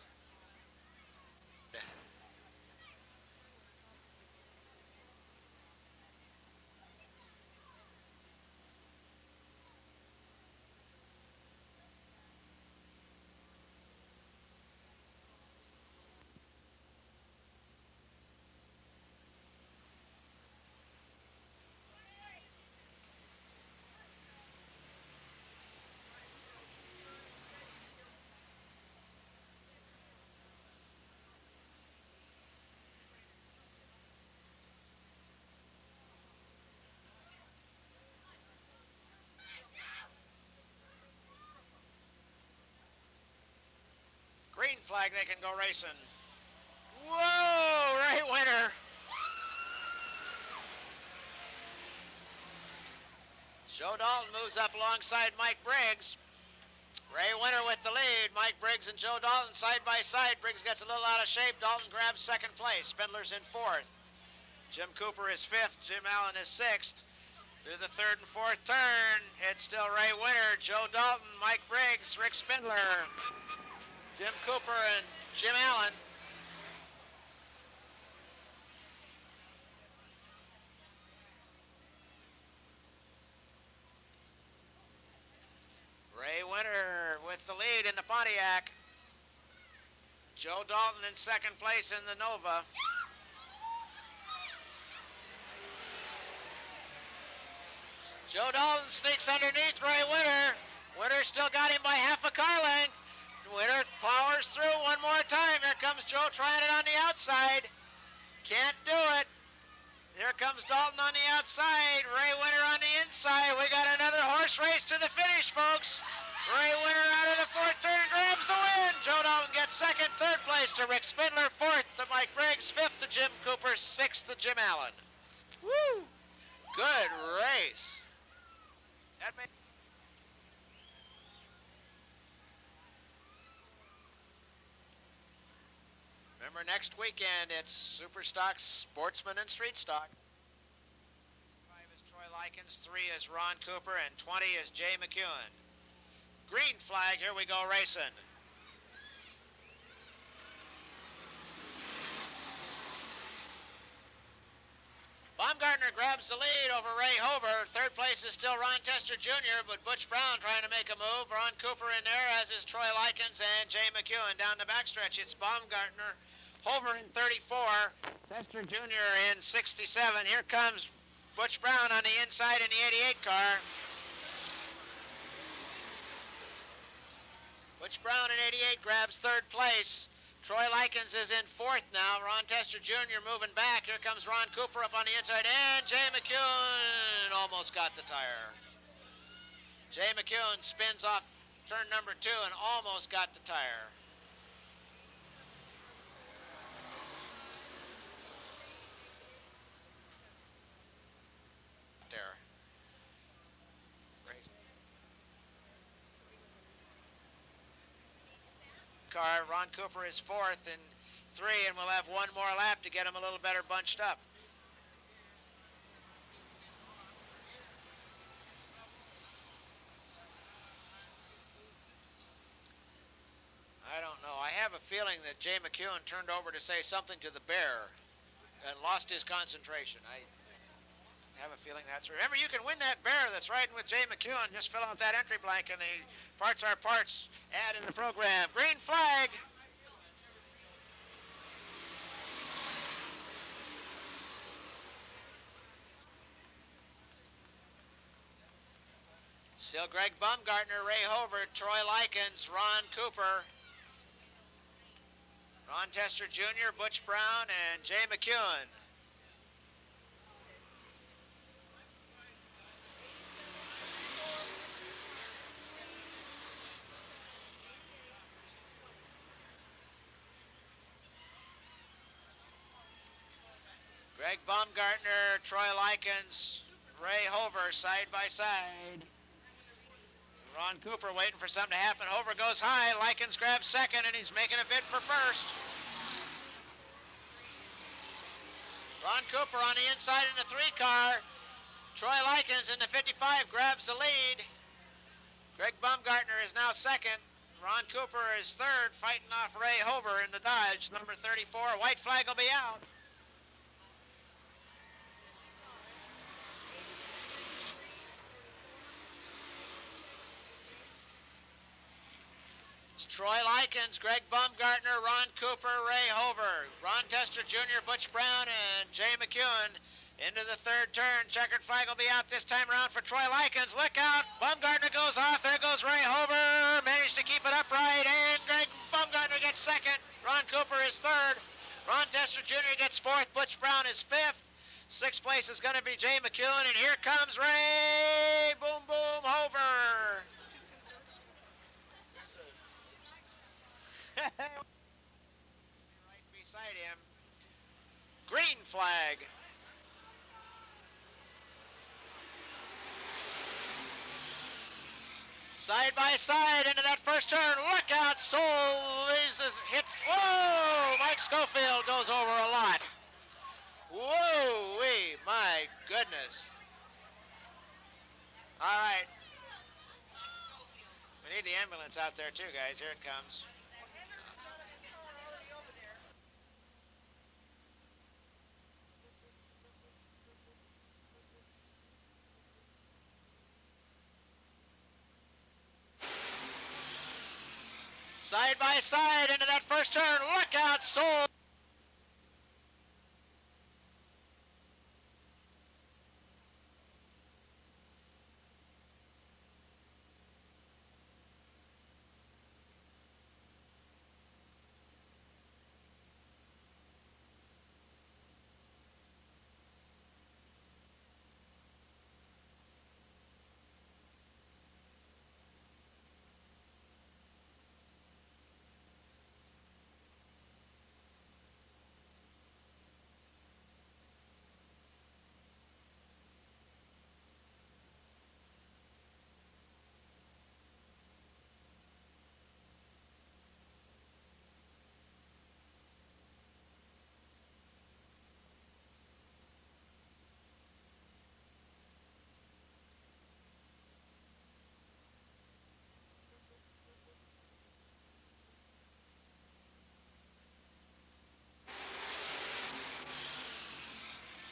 Green flag, they can go racing. Whoa, right winner. Joe Dalton moves up alongside Mike Briggs. Ray Winter with the lead. Mike Briggs and Joe Dalton side by side. Briggs gets a little out of shape. Dalton grabs second place. Spindler's in fourth. Jim Cooper is fifth. Jim Allen is sixth. Through the third and fourth turn, it's still Ray Winter, Joe Dalton, Mike Briggs, Rick Spindler. Jim Cooper and Jim Allen. Ray Winter with the lead in the Pontiac. Joe Dalton in second place in the Nova. Joe Dalton sneaks underneath Ray Winter. Winter still got him by half a car length. Winter powers through one more time. Here comes Joe trying it on the outside. Can't do it. Here comes Dalton on the outside. Ray Winter on the inside. We got another horse race to the finish, folks. Ray Winter out of the fourth turn grabs the win. Joe Dalton gets second, third place to Rick Spindler, fourth to Mike Briggs, fifth to Jim Cooper, sixth to Jim Allen. Woo! Good race. That made... Remember, next weekend, it's Super Stock, Sportsman, and Street Stock. 5 is Troy Likens, 3 is Ron Cooper, and 20 is Jay McEwen. Green flag, here we go racing. Baumgartner grabs the lead over Ray Hover. Third place is still Ron Tester Jr., but Butch Brown trying to make a move. Ron Cooper in there, as is Troy Likens and Jay McEwen. Down the backstretch, it's Baumgartner. Hover in 34, Tester Jr. in 67. Here comes Butch Brown on the inside in the 88 car. Butch Brown in 88 grabs third place. Troy Likens is in fourth now. Ron Tester Jr. moving back. Here comes Ron Cooper up on the inside, and Jay McEwen almost got the tire. Jay McEwen spins off turn number 2 and almost got the tire. There. Car, Ron Cooper is fourth in 3, and we'll have one more lap to get him a little better bunched up. I don't know. I have a feeling that Jay McEwen turned over to say something to the bear and lost his concentration. I have a feeling that's... Remember, you can win that bear that's riding with Jay McEwen. Just fill out that entry blank and the parts are parts ad in the program. Green flag. Still Greg Baumgartner, Ray Hover, Troy Likens, Ron Cooper, Ron Tester Jr., Butch Brown, and Jay McEwen. Greg Baumgartner, Troy Likens, Ray Hover side by side. Ron Cooper waiting for something to happen. Hover goes high. Likens grabs second, and he's making a bid for first. Ron Cooper on the inside in the 3 car. Troy Likens in the 55 grabs the lead. Greg Baumgartner is now second. Ron Cooper is third, fighting off Ray Hover in the Dodge, number 34. White flag will be out. Troy Likens, Greg Baumgartner, Ron Cooper, Ray Hover, Ron Tester Jr., Butch Brown, and Jay McEwen into the third turn. Checkered flag will be out this time around for Troy Likens. Look out! Baumgartner goes off. There goes Ray Hover. Managed to keep it upright, and Greg Baumgartner gets second. Ron Cooper is third. Ron Tester Jr. gets fourth. Butch Brown is fifth. Sixth place is going to be Jay McEwen, and here comes Ray Boom Boom Hover. Right beside him. Green flag. Side by side into that first turn. Look out, Soul hits. Whoa! Mike Schofield goes over a lot. Whoa-wee, my goodness. All right. We need the ambulance out there too, guys. Here it comes. Side by side into that first turn. Look out, Soul.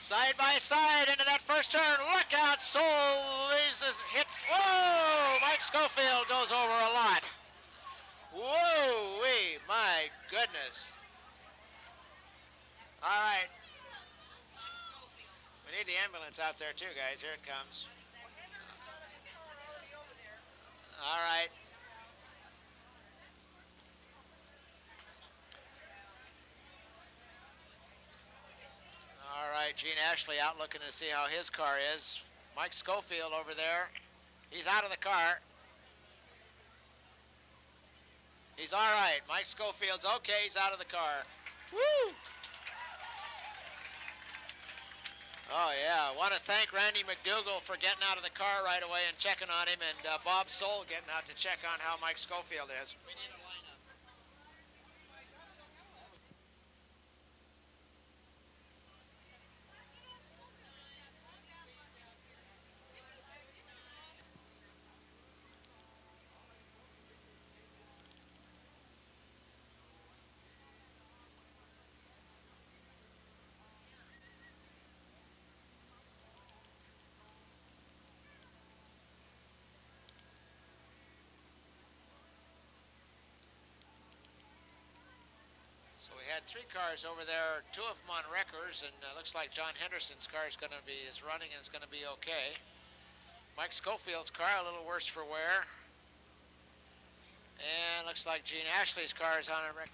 Side by side into that first turn. Look out, Soul hits. Whoa! Mike Schofield goes over a lot. Whoa-wee, my goodness. All right. We need the ambulance out there too, guys. Here it comes. All right. All right, Gene Ashley out looking to see how his car is. Mike Schofield over there. He's out of the car. He's all right. Mike Schofield's okay. He's out of the car. Woo! Oh, yeah. I want to thank Randy McDougall for getting out of the car right away and checking on him, and Bob Soul getting out to check on how Mike Schofield is. We need a lineup. So we had 3 cars over there, 2 of them on wreckers, and looks like John Henderson's car is running and is going to be okay. Mike Schofield's car a little worse for wear. And looks like Gene Ashley's car is on a wreck.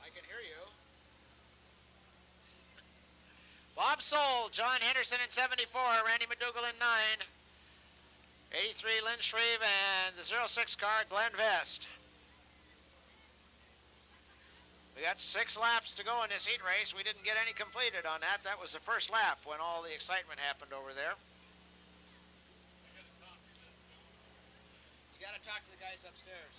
I can hear you. Bob Soul, John Henderson in 74, Randy McDougall in 9, 83 Lynn Shreve, and the 06 car, Glenn Vest. We got 6 laps to go in this heat race. We didn't get any completed on that. That was the first lap when all the excitement happened over there. You got to talk to the guys upstairs.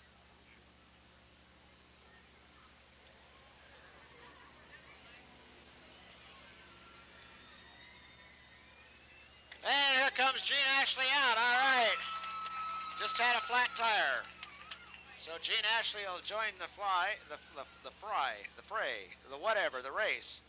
And here comes Gene Ashley out. All right. Just had a flat tire. So Gene Ashley will join the race.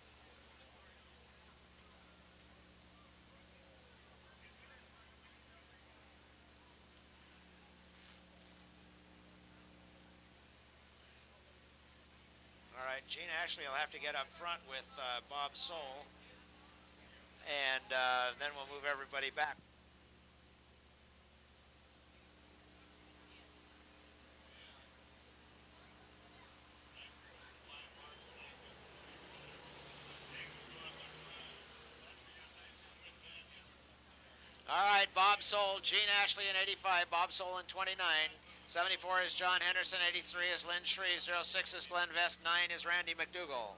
Gene Ashley will have to get up front with Bob Soule, and then we'll move everybody back. All right, Bob Soule, Gene Ashley in 85, Bob Soule in 29. 74 is John Henderson, 83 is Lynn Shreve, 06 is Glenn Vest, 9 is Randy McDougall.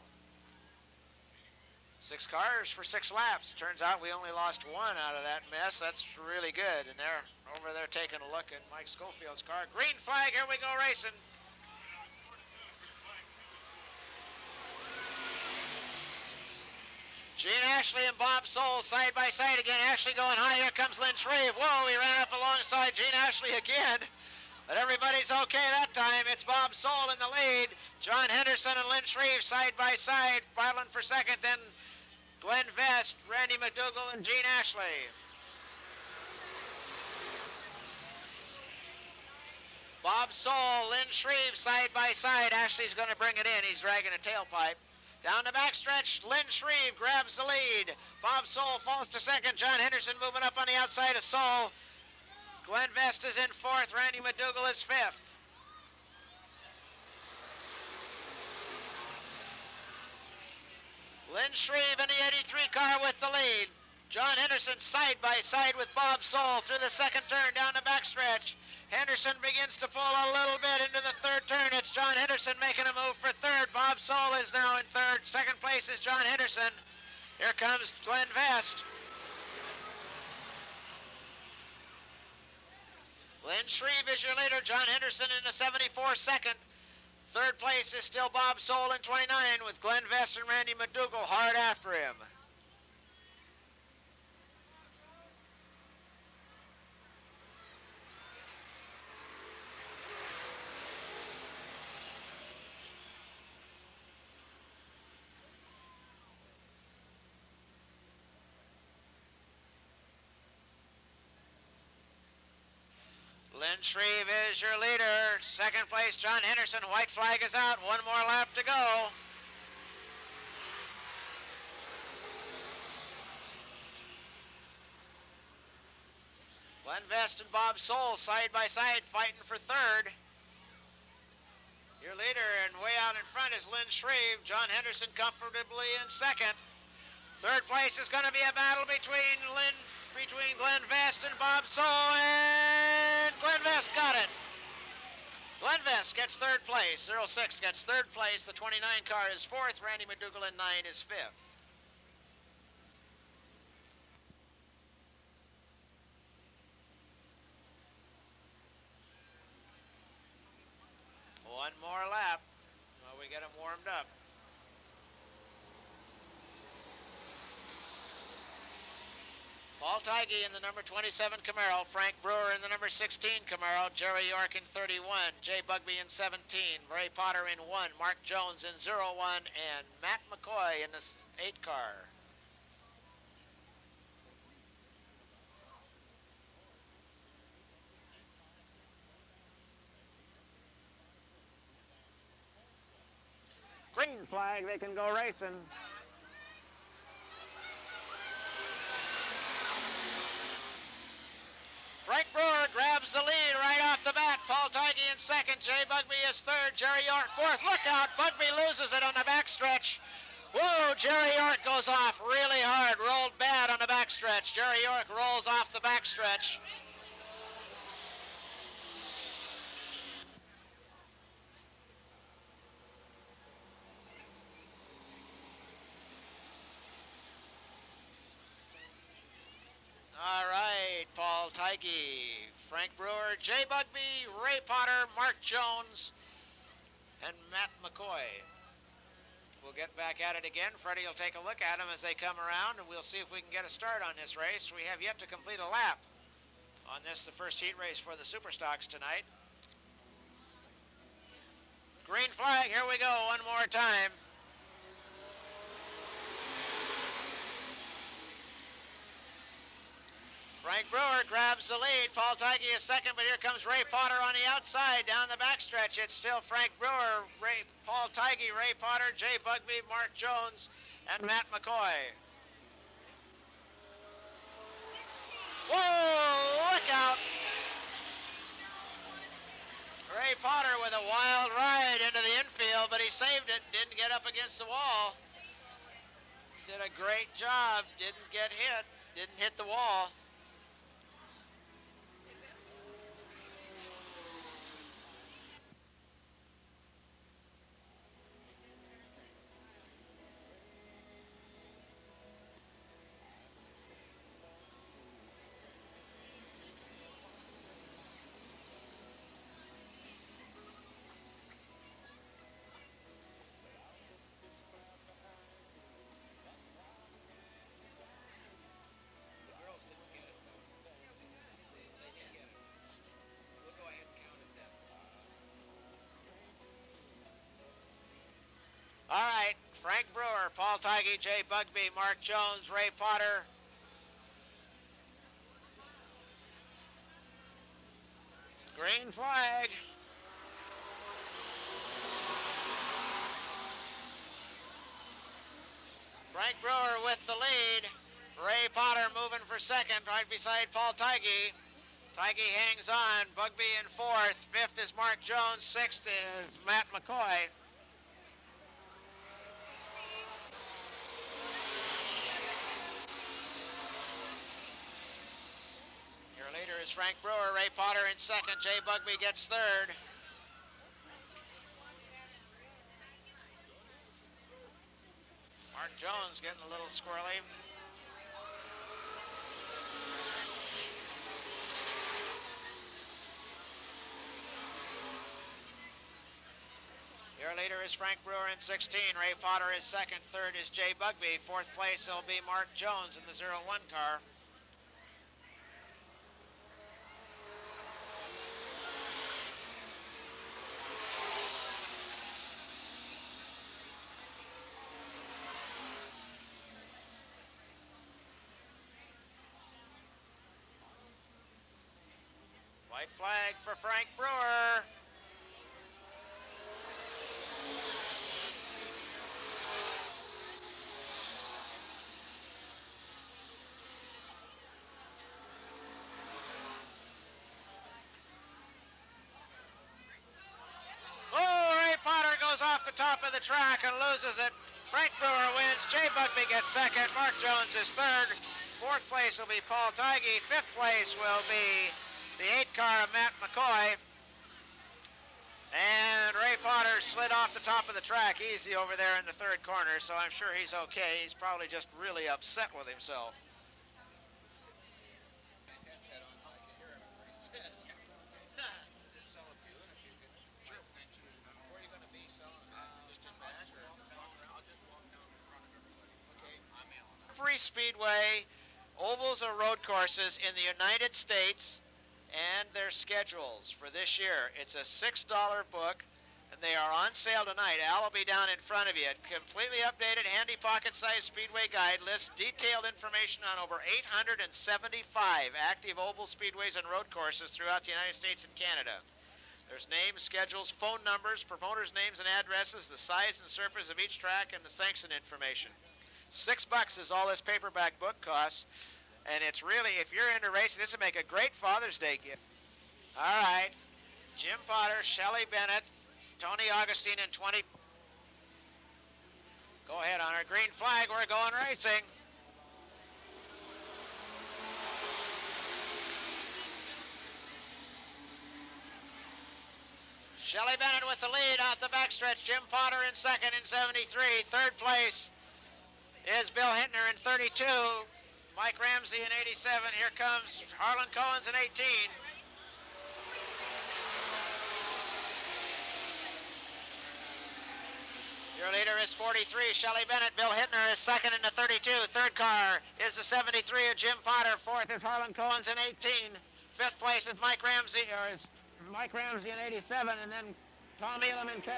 6 cars for 6 laps. Turns out we only lost 1 out of that mess. That's really good. And they're over there taking a look at Mike Schofield's car. Green flag, here we go racing. Gene Ashley and Bob Soule side by side again. Ashley going high. Here comes Lynn Shreve. Whoa, he ran up alongside Gene Ashley again. But everybody's okay that time. It's Bob Soule in the lead. John Henderson and Lynn Shreve side by side, battling for second. Then Glenn Vest, Randy McDougall, and Gene Ashley. Bob Soule, Lynn Shreve side by side. Ashley's going to bring it in. He's dragging a tailpipe. Down the backstretch, Lynn Shreve grabs the lead. Bob Soule falls to second. John Henderson moving up on the outside of Soule. Glenn Vest is in fourth. Randy McDougall is fifth. Lynn Shreve in the 83 car with the lead. John Henderson side by side with Bob Soule through the second turn down the backstretch. Henderson begins to pull a little bit into the third turn. It's John Henderson making a move for third. Bob Soule is now in third. Second place is John Henderson. Here comes Glenn Vest. Lynn Shreve is your leader. John Henderson in the 74 second. Third place is still Bob Soule in 29 with Glenn Vest and Randy McDougall hard after him. Lynn Shreve is your leader. Second place, John Henderson. White flag is out. 1 more lap to go. Glenn Vest and Bob Soule side by side fighting for third. Your leader and way out in front is Lynn Shreve. John Henderson comfortably in second. Third place is going to be a battle between Glenn Vest and Bob Soule, and Glenn Vest got it. Glenn Vest gets third place. 06 gets third place. The 29 car is fourth. Randy McDougall in 9 is fifth. One more lap while we get them warmed up. Paul Tighe in the number 27 Camaro, Frank Brewer in the number 16 Camaro, Jerry York in 31, Jay Bugbee in 17, Ray Potter in 1, Mark Jones in 01, and Matt McCoy in the 8 car. Green flag, they can go racing. Frank Brewer grabs the lead right off the bat. Paul Tighe in second. Jay Bugbee is third. Jerry York fourth. Look out. Bugbee loses it on the backstretch. Whoa, Jerry York goes off really hard. Rolled bad on the backstretch. Jerry York rolls off the backstretch. All right, Paul Tighe, Frank Brewer, Jay Bugbee, Ray Potter, Mark Jones, and Matt McCoy. We'll get back at it again. Freddie will take a look at them as they come around, and we'll see if we can get a start on this race. We have yet to complete a lap on this, the first heat race for the Superstocks tonight. Green flag, here we go one more time. Frank Brewer grabs the lead. Paul Tighe is second, but here comes Ray Potter on the outside down the backstretch. It's still Frank Brewer, Paul Tighe, Ray Potter, Jay Bugby, Mark Jones, and Matt McCoy. Whoa, look out. Ray Potter with a wild ride into the infield, but he saved it, didn't get up against the wall. Did a great job, didn't get hit, didn't hit the wall. All right, Frank Brewer, Paul Tighe, Jay Bugby, Mark Jones, Ray Potter. Green flag. Frank Brewer with the lead. Ray Potter moving for second, right beside Paul Tighe. Tighe hangs on. Bugby in fourth. Fifth is Mark Jones. Sixth is Matt McCoy. Your leader is Frank Brewer. Ray Potter in second. Jay Bugby gets third. Mark Jones getting a little squirrely. Your leader is Frank Brewer in 16. Ray Potter is second. Third is Jay Bugby. Fourth place will be Mark Jones in the 0-1 car. White flag for Frank Brewer. Off the top of the track and loses it. Frank Brewer wins. Jay Bugby gets second. Mark Jones is third. Fourth place will be Paul Tighe. Fifth place will be the 8 car of Matt McCoy. And Ray Potter slid off the top of the track easy over there in the third corner, so I'm sure he's okay. He's probably just really upset with himself. Every Speedway, ovals or road courses in the United States and their schedules for this year. It's a $6 book, and they are on sale tonight. Al will be down in front of you. A completely updated, handy pocket-sized Speedway guide lists detailed information on over 875 active oval speedways and road courses throughout the United States and Canada. There's names, schedules, phone numbers, promoters' names and addresses, the size and surface of each track, and the sanction information. $6 is all this paperback book costs, and it's really, if you're into racing, this would make a great Father's Day gift. All right, Jim Potter, Shelley Bennett, Tony Augustine in 20. Go ahead on our green flag, we're going racing. Shelley Bennett with the lead out the backstretch. Jim Potter in second in 73. Third place is Bill Hintner in 32. Mike Ramsey in 87. Here comes Harlan Cohen's in 18. Your leader is 43, Shelley Bennett. Bill Hintner is second in the 32. Third car is the 73 of Jim Potter. Fourth is Harlan Cohen's in 18. Fifth place is Mike Ramsey, or is Mike Ramsey in 87, and then Tom Elam in K.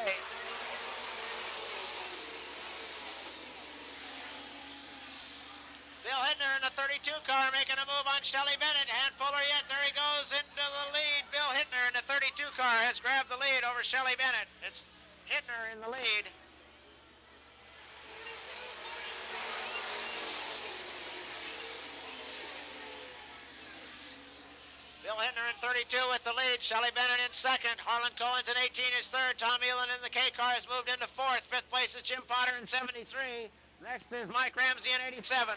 Bill Hittner in the 32 car making a move on Shelley Bennett. Handfuller yet. There he goes into the lead. Bill Hittner in the 32 car has grabbed the lead over Shelley Bennett. It's Hittner in the lead. Bill Hittner in 32 with the lead. Shelley Bennett in second. Harlan Cohen's in 18 is third. Tom Elan in the K car has moved into fourth. Fifth place is Jim Potter in 73. Next is Mike Ramsey in 87.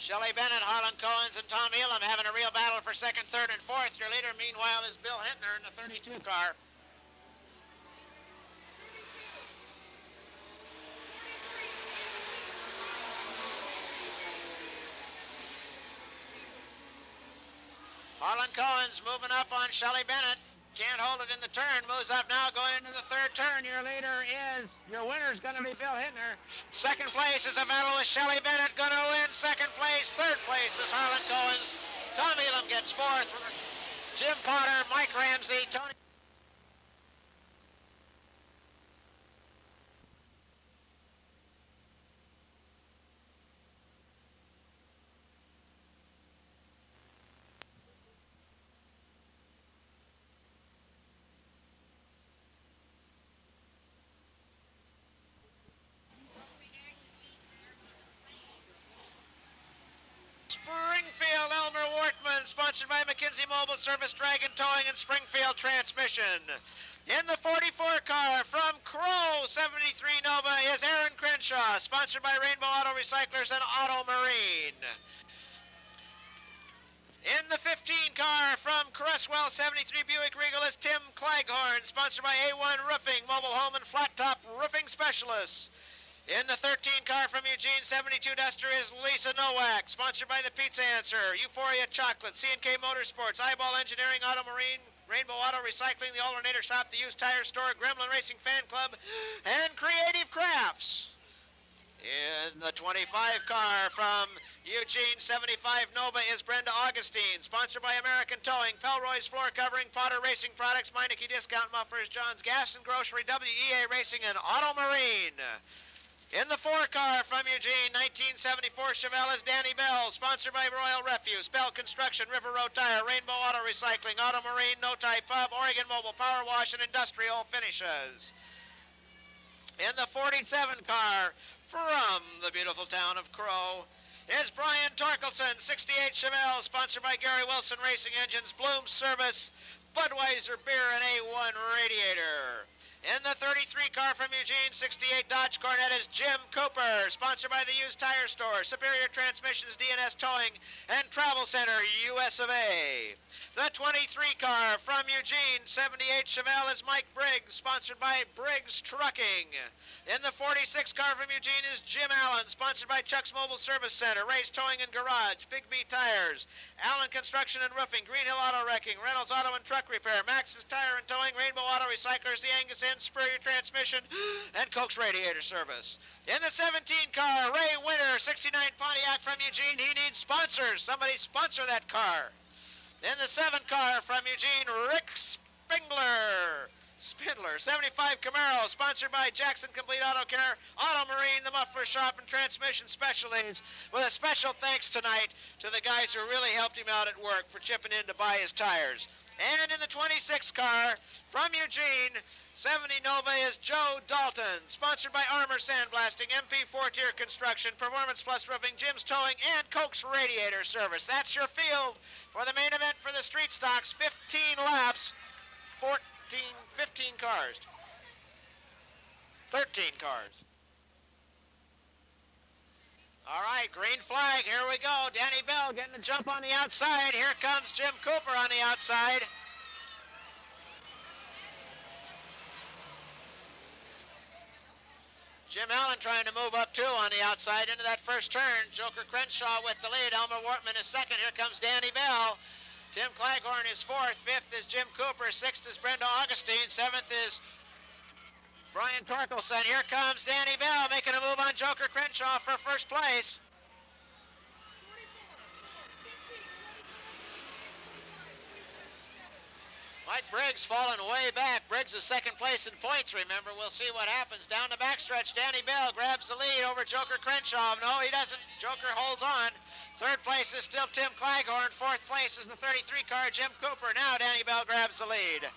Shelley Bennett, Harlan Cohens, and Tom Elam having a real battle for second, third, and fourth. Your leader, meanwhile, is Bill Hittner in the 32 car. Harlan Cohen's moving up on Shelley Bennett. Can't hold it in the turn. Moves up now, going into the third turn. Your winner's going to be Bill Hittner. Second place is a battle with Shelley Bennett. Going to win second place. Third place is Harlan Cohen's. Tom Elam gets fourth. Jim Potter, Mike Ramsey, Tony. Springfield, Elmer Wortman, sponsored by McKinsey Mobile Service, Dragon Towing, and Springfield Transmission. In the 44 car from Crow 73 Nova is Aaron Crenshaw, sponsored by Rainbow Auto Recyclers and Auto Marine. In the 15 car from Cresswell 73 Buick Regal is Tim Claghorn, sponsored by A1 Roofing, mobile home and flat top roofing specialists. In the 13 car from Eugene 72 Duster is Lisa Nowak, sponsored by the Pizza Answer, Euphoria Chocolate, C&K Motorsports, Eyeball Engineering, Auto Marine, Rainbow Auto Recycling, the Alternator Shop, the Used Tire Store, Gremlin Racing Fan Club, and Creative Crafts. In the 25 car from Eugene 75 Nova is Brenda Augustine, sponsored by American Towing, Pelroy's Floor Covering, Potter Racing Products, Meineke Discount Mufflers, John's Gas and Grocery, WEA Racing, and Auto Marine. In the 4 car from Eugene, 1974 Chevelle is Danny Bell, sponsored by Royal Refuse, Bell Construction, River Road Tire, Rainbow Auto Recycling, Auto Marine, No Tie Pub, Oregon Mobile Power Wash, and Industrial Finishes. In the 47 car from the beautiful town of Crow is Brian Torkelson, 68 Chevelle, sponsored by Gary Wilson Racing Engines, Bloom Service, Budweiser Beer, and A1 Radiator. In the 33 car from Eugene, 68 Dodge Cornet is Jim Cooper, sponsored by the Used Tire Store, Superior Transmissions, DNS Towing, and Travel Center, US of A. The 23 car from Eugene, 78 Chevelle is Mike Briggs, sponsored by Briggs Trucking. In the 46 car from Eugene is Jim Allen, sponsored by Chuck's Mobile Service Center, Ray's Towing and Garage, Big B Tires, Allen Construction and Roofing, Green Hill Auto Wrecking, Reynolds Auto and Truck Repair, Max's Tire and Towing, Rainbow Auto Recyclers, the Angus Inn, Superior Transmission, and Coke's Radiator Service. In the 17 car, Ray Winter, 69 Pontiac from Eugene. He needs sponsors. Somebody sponsor that car. In the 7 car from Eugene, Rick Spindler, 75 Camaro, sponsored by Jackson Complete Auto Care, Auto Marine, the Muffler Shop, and Transmission Specialties, with a special thanks tonight to the guys who really helped him out at work for chipping in to buy his tires. And in the 26 car from Eugene, 70 Nova is Joe Dalton, sponsored by Armor Sandblasting, MP 4-Tier Construction, Performance Plus Roofing, Jim's Towing, and Coke's Radiator Service. That's your field for the main event for the Street Stocks. 15 laps, 15 cars. 13 cars. All right, green flag, here we go. Danny Bell getting the jump on the outside. Here comes Jim Cooper on the outside. Jim Allen trying to move up too on the outside into that first turn. Joker Crenshaw with the lead. Elmer Wortman is second. Here comes Danny Bell. Tim Claghorn is fourth. Fifth is Jim Cooper. Sixth is Brenda Augustine. Seventh is Brian Torkelson. Here comes Danny Bell making a move on Joker Crenshaw for first place. Mike Briggs falling way back. Briggs is second place in points, remember. We'll see what happens. Down the backstretch, Danny Bell grabs the lead over Joker Crenshaw. No, he doesn't. Joker holds on. Third place is still Tim Claghorn. Fourth place is the 33 car, Jim Cooper. Now Danny Bell grabs the lead.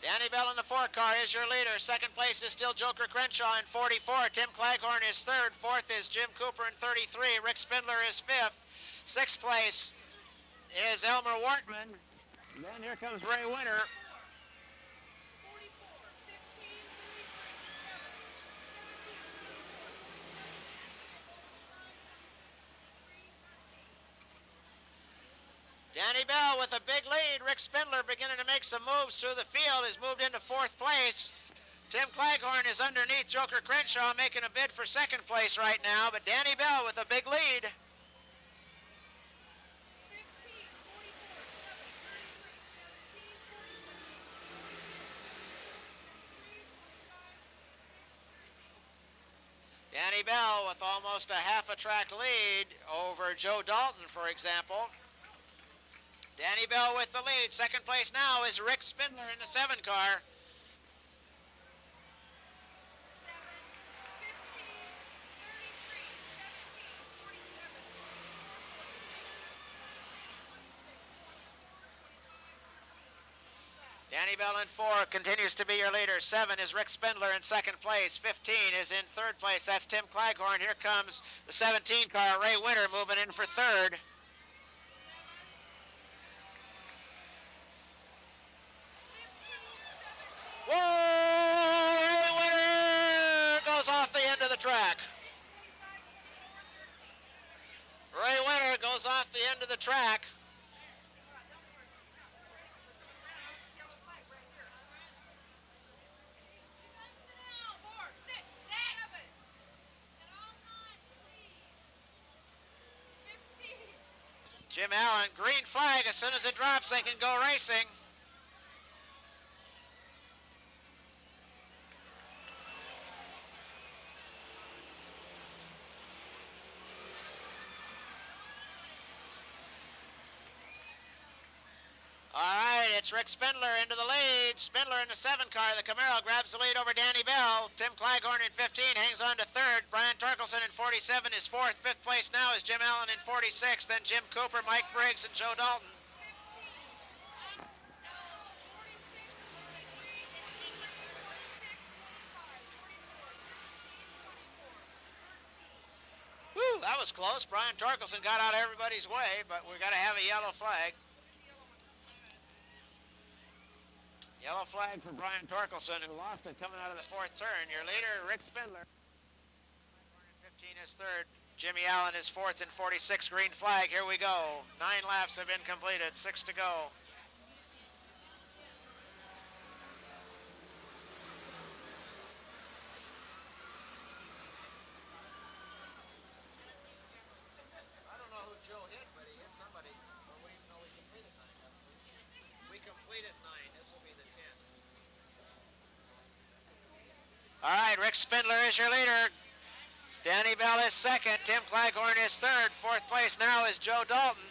Danny Bell in the 4 car is your leader. Second place is still Joker Crenshaw in 44. Tim Claghorn is third. Fourth is Jim Cooper in 33. Rick Spindler is fifth. Sixth place is Elmer Wortman. And then here comes Ray Winter. Danny Bell with a big lead. Rick Spindler beginning to make some moves through the field. Has moved into fourth place. Tim Claghorn is underneath Joker Crenshaw making a bid for second place right now, but Danny Bell with a big lead. Danny Bell with almost a half a track lead over Joe Dalton, for example. Danny Bell with the lead. Second place now is Rick Spindler in the 7 car. Danny Bell in 4 continues to be your leader. 7 is Rick Spindler in second place. 15 is in third place. That's Tim Claghorn. Here comes the 17 car, Ray Winter, moving in for third. Whoa! Ray Winter goes off the end of the track. Ray Winter goes off the end of the track. Jim Allen, green flag. As soon as it drops, they can go racing. All right, it's Rick Spindler into the lead. Spindler in the 7 car. The Camaro grabs the lead over Danny Bell. Tim Claghorn in 15 hangs on to third. Brian Torkelson in 47 is fourth. Fifth place now is Jim Allen in 46. Then Jim Cooper, Mike Briggs, and Joe Dalton. Woo, that was close. Brian Torkelson got out of everybody's way, but we got to have a yellow flag. Yellow flag for Brian Torkelson, who lost it coming out of the 4th turn. Your leader, Rick Spindler. 15 is third. Jimmy Allen is 4th in 46. Green flag. Here we go. 9 laps have been completed. 6 to go. I don't know who Joe hit, but he hit somebody. But we even know we completed 9. We completed 9. This will be the 10th. All right, Rick Spindler is your leader. Danny Bell is second. Tim Claghorn is third. Fourth place now is Joe Dalton.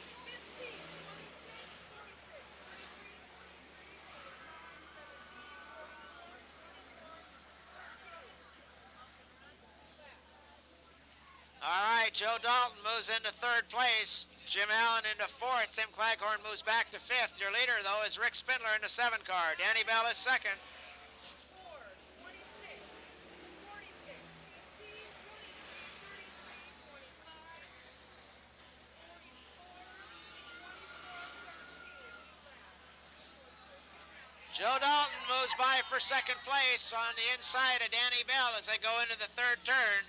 All right, Joe Dalton moves into third place. Jim Allen into fourth. Tim Claghorn moves back to fifth. Your leader, though, is Rick Spindler in the 7 car. Danny Bell is second. Joe Dalton moves by for second place on the inside of Danny Bell as they go into the 3rd turn.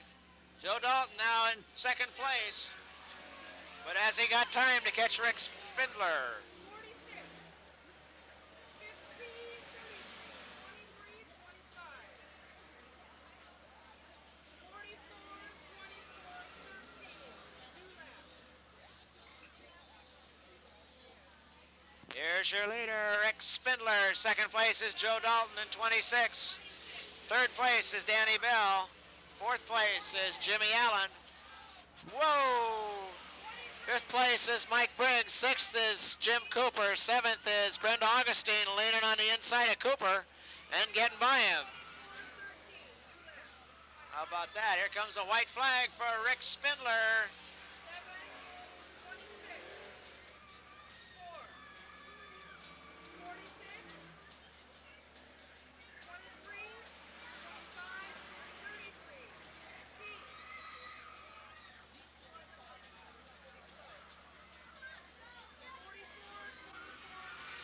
Joe Dalton now in second place, but has he got time to catch Rick Spindler? Here's your leader, Rick Spindler. Second place is Joe Dalton in 26. Third place is Danny Bell. Fourth place is Jimmy Allen. Whoa! Fifth place is Mike Briggs. Sixth is Jim Cooper. Seventh is Brenda Augustine leaning on the inside of Cooper and getting by him. How about that? Here comes a white flag for Rick Spindler.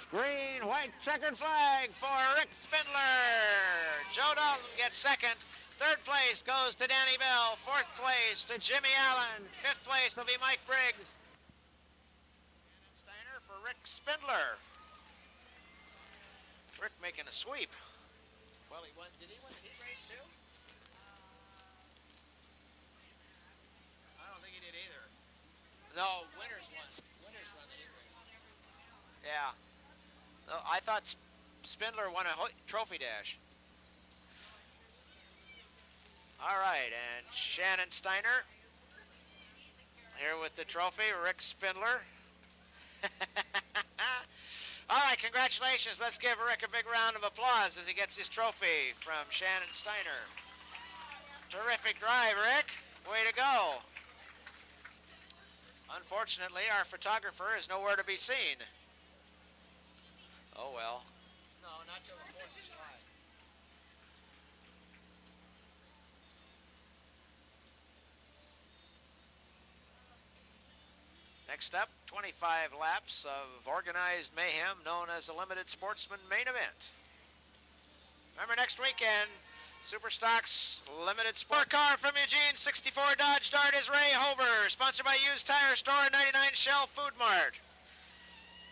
Green, white, checkered flag for Rick Spindler. Joe Dalton gets second. Third place goes to Danny Bell. Fourth place to Jimmy Allen. Fifth place will be Mike Briggs. Steiner for Rick Spindler. Rick making a sweep. Well, he won. Did he win a heat race too? I don't think he did either. No, Winters won. Winters won the heat race. Yeah. I thought Spindler won a trophy dash. All right, and Shannon Steiner here with the trophy, Rick Spindler. All right, congratulations. Let's give Rick a big round of applause as he gets his trophy from Shannon Steiner. Terrific drive, Rick. Way to go. Unfortunately, our photographer is nowhere to be seen. Oh, well. No, not till the 4th of July. Next up, 25 laps of organized mayhem known as the Limited Sportsman Main Event. Remember, next weekend, Superstocks Limited Sport Car from Eugene, 64 Dodge Dart is Ray Hover, sponsored by Used Tire Store and 99 Shell Food Mart.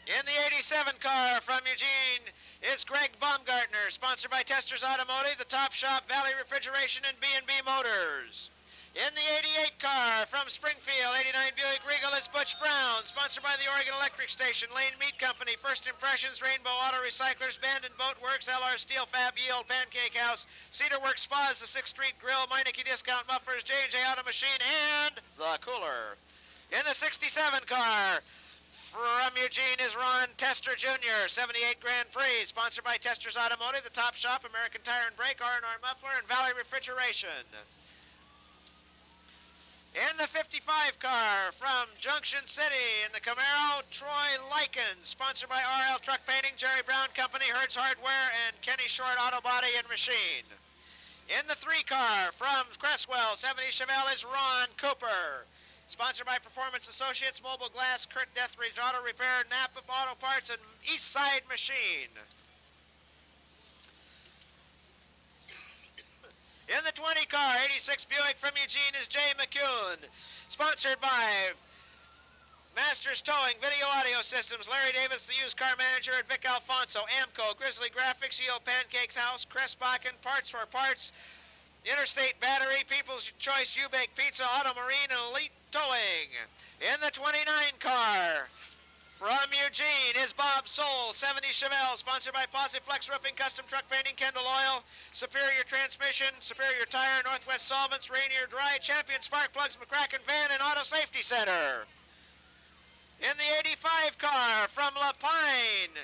In the 87 car from Eugene is Greg Baumgartner, sponsored by Testers Automotive, the Top Shop, Valley Refrigeration, and B&B Motors. In the 88 car from Springfield, 89 Buick Regal is Butch Brown, sponsored by the Oregon Electric Station, Lane Meat Company, First Impressions, Rainbow Auto Recyclers, Band and Boat Works, LR Steel Fab, Yield Pancake House, Cedar Works Spas, the 6th Street Grill, Meineke Discount Mufflers, J&J Auto Machine, and the Cooler. In the 67 car from Eugene is Ron Tester Jr., 78 Grand Prix, sponsored by Testers Automotive, the Top Shop, American Tire and Brake, R&R Muffler, and Valley Refrigeration. In the 55 car from Junction City in the Camaro, Troy Likens, sponsored by RL Truck Painting, Jerry Brown Company, Hertz Hardware, and Kenny Short Auto Body and Machine. In the 3 car from Cresswell, 70 Chevelle is Ron Cooper, sponsored by Performance Associates, Mobile Glass, Kurt Deathridge Auto Repair, Napa Auto Parts, and East Side Machine. In the 20 car, 86 Buick from Eugene is Jay McCune, sponsored by Masters Towing, Video Audio Systems, Larry Davis, the used car manager at Vic Alfonso, Amco, Grizzly Graphics, Yield Pancakes House, Cressbakken, Parts for Parts, Interstate Battery, People's Choice, U-Bake Pizza, Auto Marine, and Elite Towing. In the 29 car from Eugene is Bob Soul, 70 Chevelle, sponsored by Posse Flex Roofing, Custom Truck Painting, Kendall Oil, Superior Transmission, Superior Tire, Northwest Solvents, Rainier Dry, Champion Spark Plugs, McCracken Van, and Auto Safety Center. In the 85 car from Lapine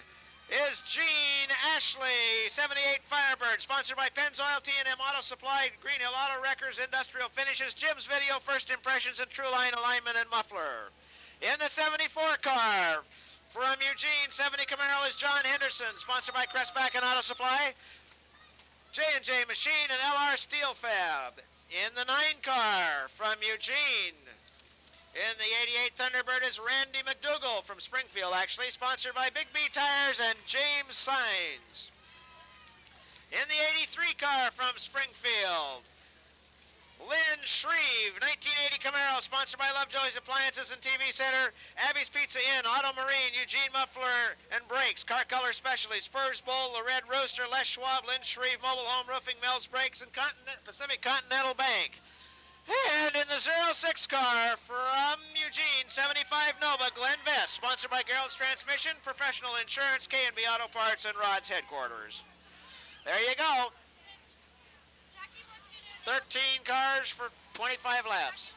is Gene Ashley, 78 Firebird, sponsored by Penn's Oil, T&M Auto Supply, Green Hill Auto Wreckers, Industrial Finishes, Jim's Video, First Impressions, and True Line Alignment and Muffler. In the 74 car from Eugene, 70 Camaro is John Henderson, sponsored by Cressbakken Auto Supply, J&J Machine, and LR Steel Fab. In the 9 car from Eugene, in the 88 Thunderbird is Randy McDougall from Springfield, actually, sponsored by Big B Tires and James Signs. In the 83 car from Springfield, Lynn Shreve, 1980 Camaro, sponsored by Lovejoy's Appliances and TV Center, Abby's Pizza Inn, Auto Marine, Eugene Muffler and Brakes, Car Color Specialties, Furs Bowl, The Red Rooster, Les Schwab, Lynn Shreve, Mobile Home Roofing, Mel's Brakes, and Pacific Continental Bank. And in the 06 car from Eugene, 75 Nova, Glenn Vest, sponsored by Gerald's Transmission, Professional Insurance, K&B Auto Parts, and Rod's Headquarters. There you go. 13 cars for 25 laps.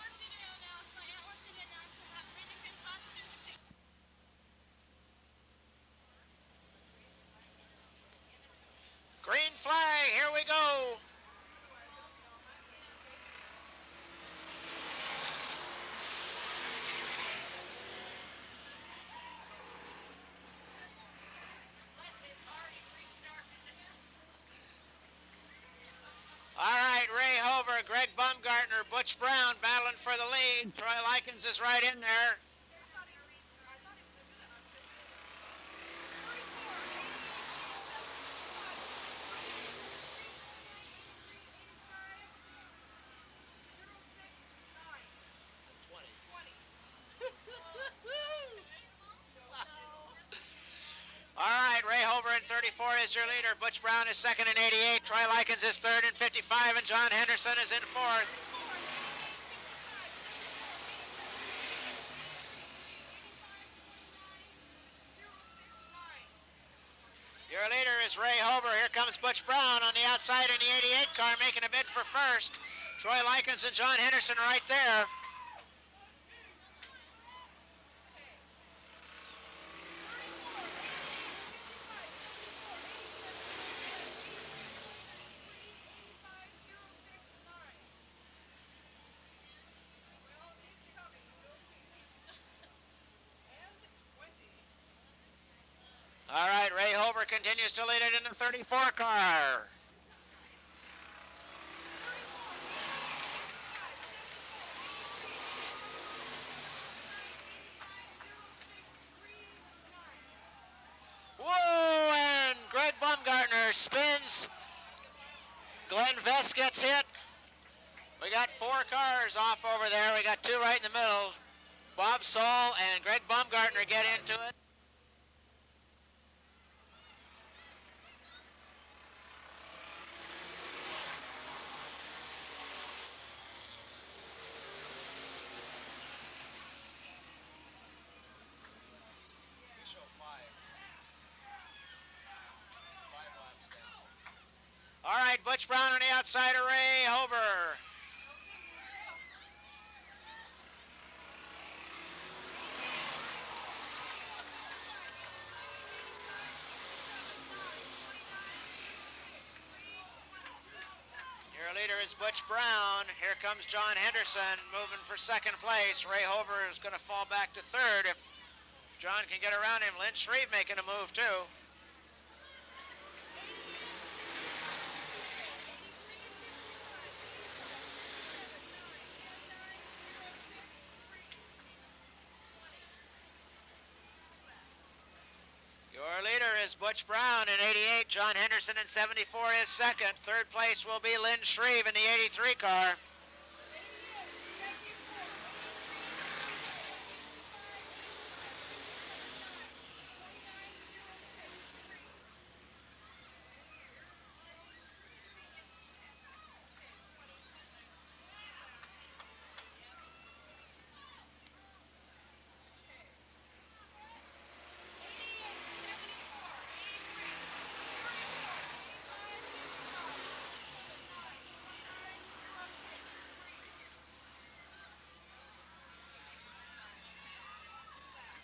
Green flag, here we go. All right, Ray Hover, Greg Baumgartner, Butch Brown battling for the lead. Troy Likens is right in there. All right, Ray Hover in 34 is your leader. Butch Brown is second in 88. Troy Likens is third in 55, and John Henderson is in fourth. Your leader is Ray Hover. Here comes Butch Brown on the outside in the 88 car, making a bid for first. Troy Likens and John Henderson right there. All right, Ray Hover continues to lead it in the 34 car. Whoa, and Greg Baumgartner spins. Glenn Vest gets hit. We got 4 cars off over there. We got 2 right in the middle. Bob Saul and Greg Baumgartner get into it. All right, Butch Brown on the outside of Ray Hover. Your leader is Butch Brown. Here comes John Henderson moving for second place. Ray Hover is going to fall back to third if John can get around him. Lynn Shreve making a move too. Your leader is Butch Brown in 88. John Henderson in 74 is second. Third place will be Lynn Shreve in the 83 car.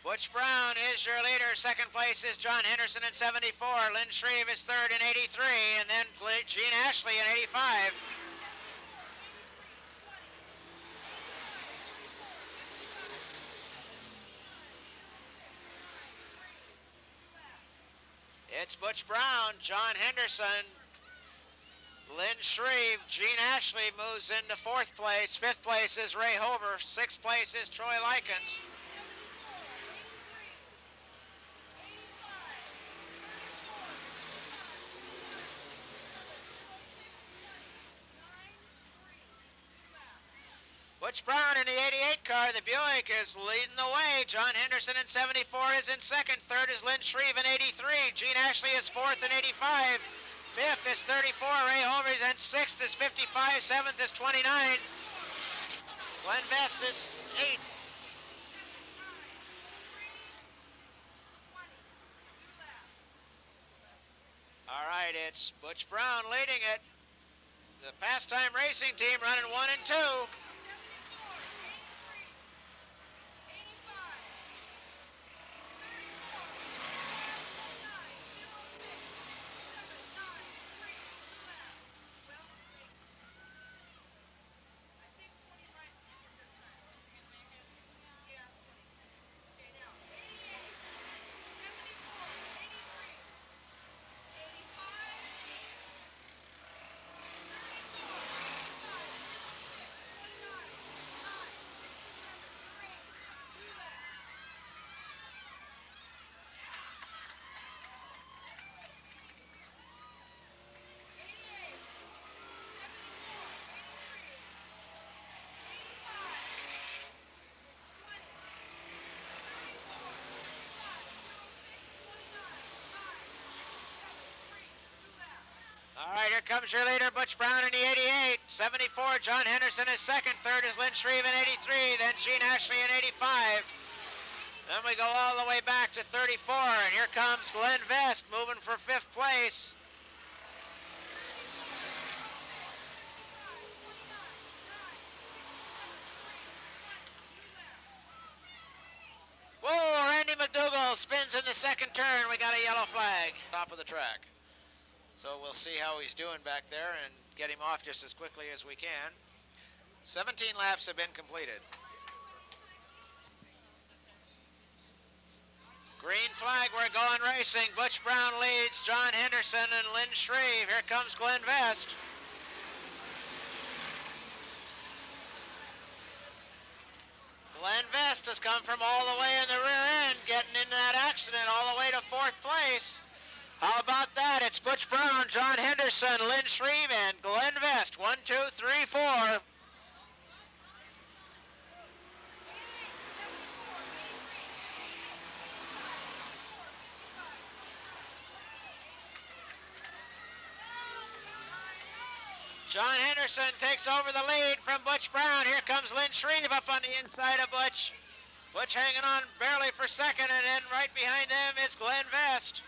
Butch Brown is your leader. Second place is John Henderson in 74. Lynn Shreve is third in 83. And then Gene Ashley in 85. It's Butch Brown, John Henderson, Lynn Shreve, Gene Ashley moves into fourth place. Fifth place is Ray Hover. Sixth place is Troy Likens. Butch Brown in the 88 car, the Buick, is leading the way. John Henderson in 74 is in second. Third is Lynn Shreve in 83. Gene Ashley is fourth in 85. Fifth is 34. Ray Hover, and sixth is 55. Seventh is 29. Glenn Vest is eighth. All right, it's Butch Brown leading it. The Pastime Racing team running 1 and 2. All right, here comes your leader, Butch Brown in the 88. 74, John Henderson is second. Third is Lynn Shreve in 83. Then Gene Ashley in 85. Then we go all the way back to 34, and here comes Glenn Vest moving for 5th place. Whoa, Randy McDougall spins in the second turn. We got a yellow flag. Top of the track. So we'll see how he's doing back there and get him off just as quickly as we can. 17 laps have been completed. Green flag, we're going racing. Butch Brown leads John Henderson and Lynn Shreve. Here comes Glenn Vest. Glenn Vest has come from all the way in the rear end, getting into that accident all the way to 4th place. How about that? It's Butch Brown, John Henderson, Lynn Shreve, and Glenn Vest. 1, 2, 3, 4. John Henderson takes over the lead from Butch Brown. Here comes Lynn Shreve up on the inside of Butch. Butch hanging on barely for second, and then right behind them is Glenn Vest.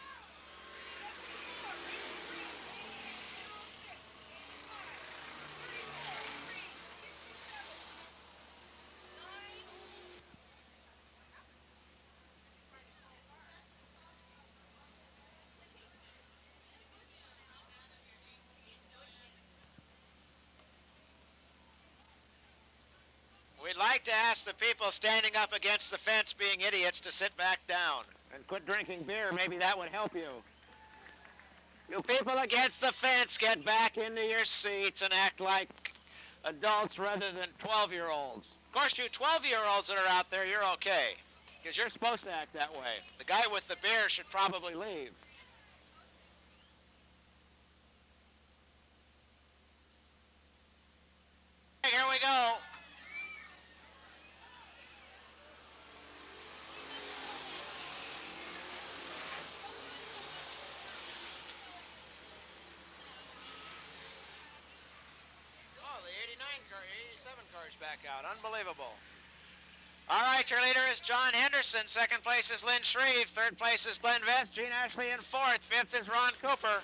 We'd like to ask the people standing up against the fence being idiots to sit back down and quit drinking beer. Maybe that would help you. You people against the fence, get back into your seats and act like adults rather than 12-year-olds. Of course, you 12-year-olds that are out there, you're okay, because you're supposed to act that way. The guy with the beer should probably leave. Here we go. The 87 cars back out. Unbelievable. All right, your leader is John Henderson. Second place is Lynn Shreve. Third place is Glenn Vest. Gene Ashley in 4th. 5th is Ron Cooper.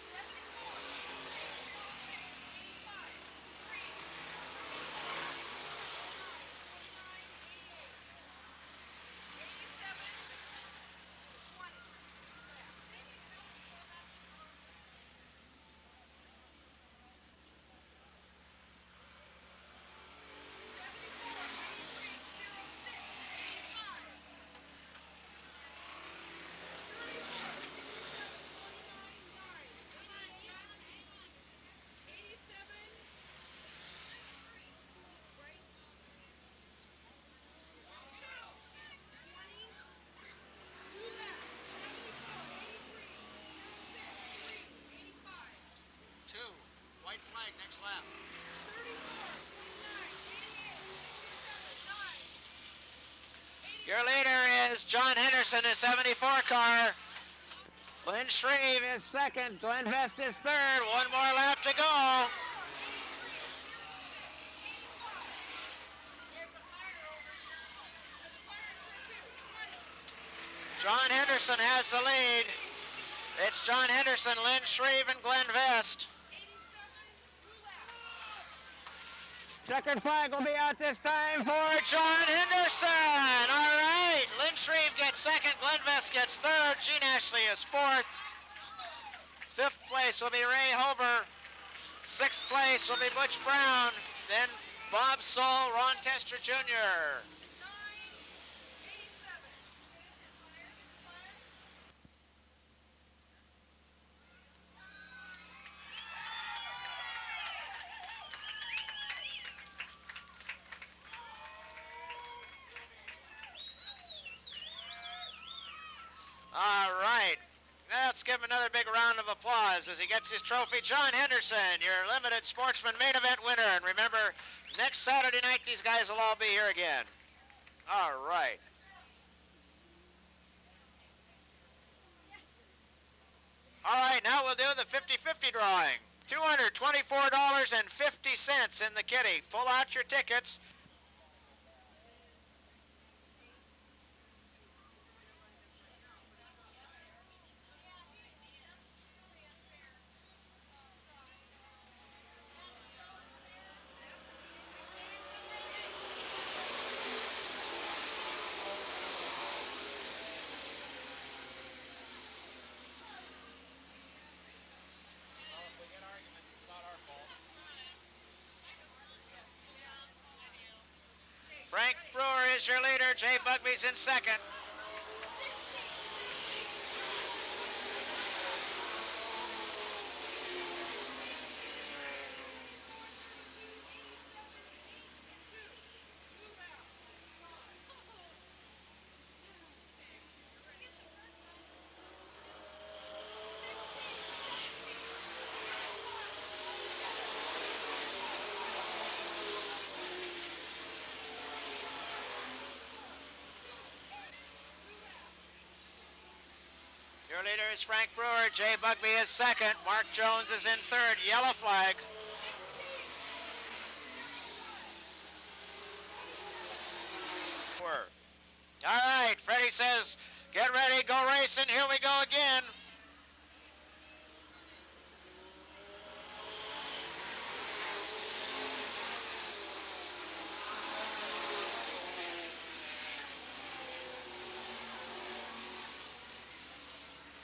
White flag, next lap. Your leader is John Henderson, a 74 car. Lynn Shreve is second. Glenn Vest is third. One more lap to go. John Henderson has the lead. It's John Henderson, Lynn Shreve, and Glenn Vest. Checkered flag will be out this time for John Henderson. All right. Lynn Shreve gets second. Glenvest gets third. Gene Ashley is fourth. Fifth place will be Ray Hover. Sixth place will be Butch Brown. Then Bob Soul, Ron Tester Jr. All right. Let's give him another big round of applause as he gets his trophy. John Henderson, your limited sportsman main event winner. And remember, next Saturday night, these guys will all be here again. All right. All right, now we'll do the 50-50 drawing. $224.50 in the kitty. Pull out your tickets. Frank Brewer is your leader. Jay Bugby's in second. Your leader is Frank Brewer. Jay Bugby is second. Mark Jones is in third. Yellow flag. All right, Freddie says, get ready, go racing. Here we go again.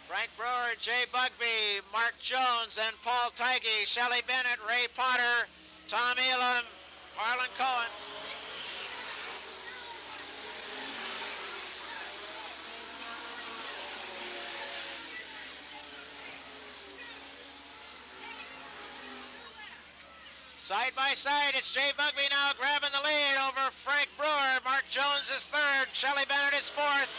Frank Brewer, Jay Bugby, Mark Jones, and Paul Tighe, Shelley Bennett, Ray Potter, Tom Elam, Harlan Cohens. Side by side, it's Jay Bugby now grabbing the lead over Frank Brewer. Mark Jones is third, Shelley Bennett is fourth.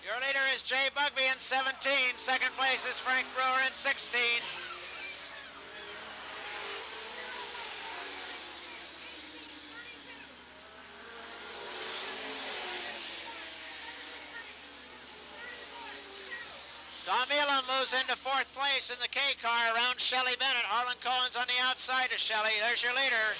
Your leader is Jay Bugby in 17. Second place is Frank Brewer in 16. Tom Elam moves into fourth place in the K car around Shelley Bennett. Harlan Cohen's on the outside of Shelley. There's your leader.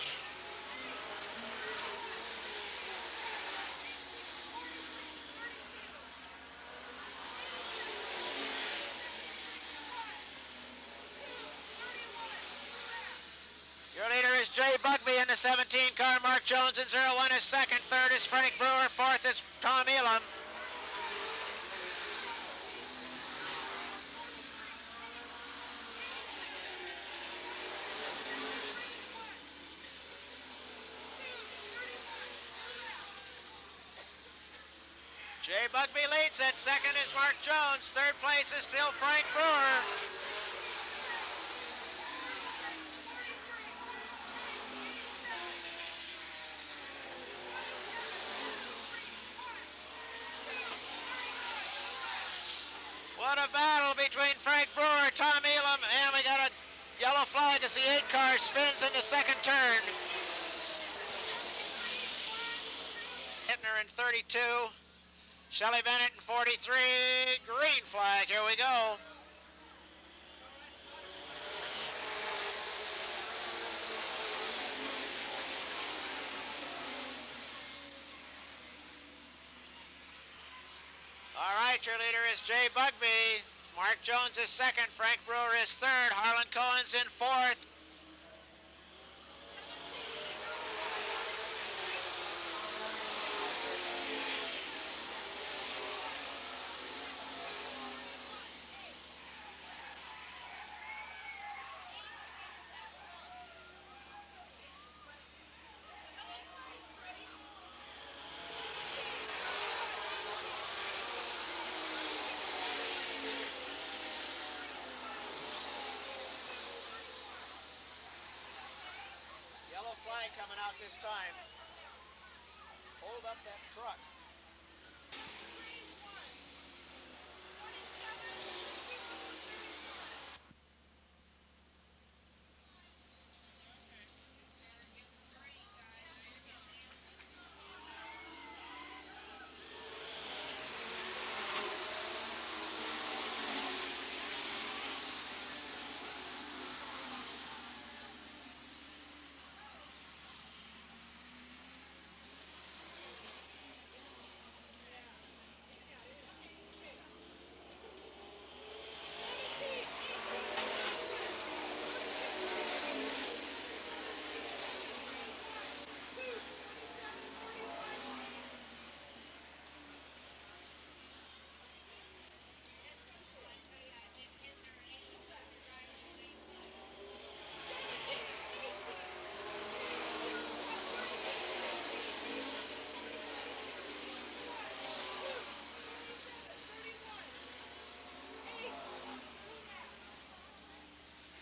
Your leader is Jay Bugby in the 17 car. Mark Jones in 01 is second. Third is Frank Brewer. Fourth is Tom Elam. Jay Bugby leads it. Second is Mark Jones. Third place is still Frank Brewer. What a battle between Frank Brewer, Tom Elam, and we got a yellow flag as the 8 car spins in the second turn. Hittner in 32, Shelley Bennett in 43, green flag, here we go. All right, your leader is Jay Bugby. Mark Jones is second, Frank Brewer is third, Harlan Cohen's in fourth. Yellow flag coming out this time. Hold up that truck.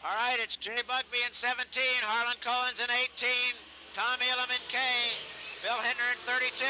All right, it's Jay Bugby in 17, Harlan Cohen's in 18, Tom Elam in K, Bill Hittner in 32.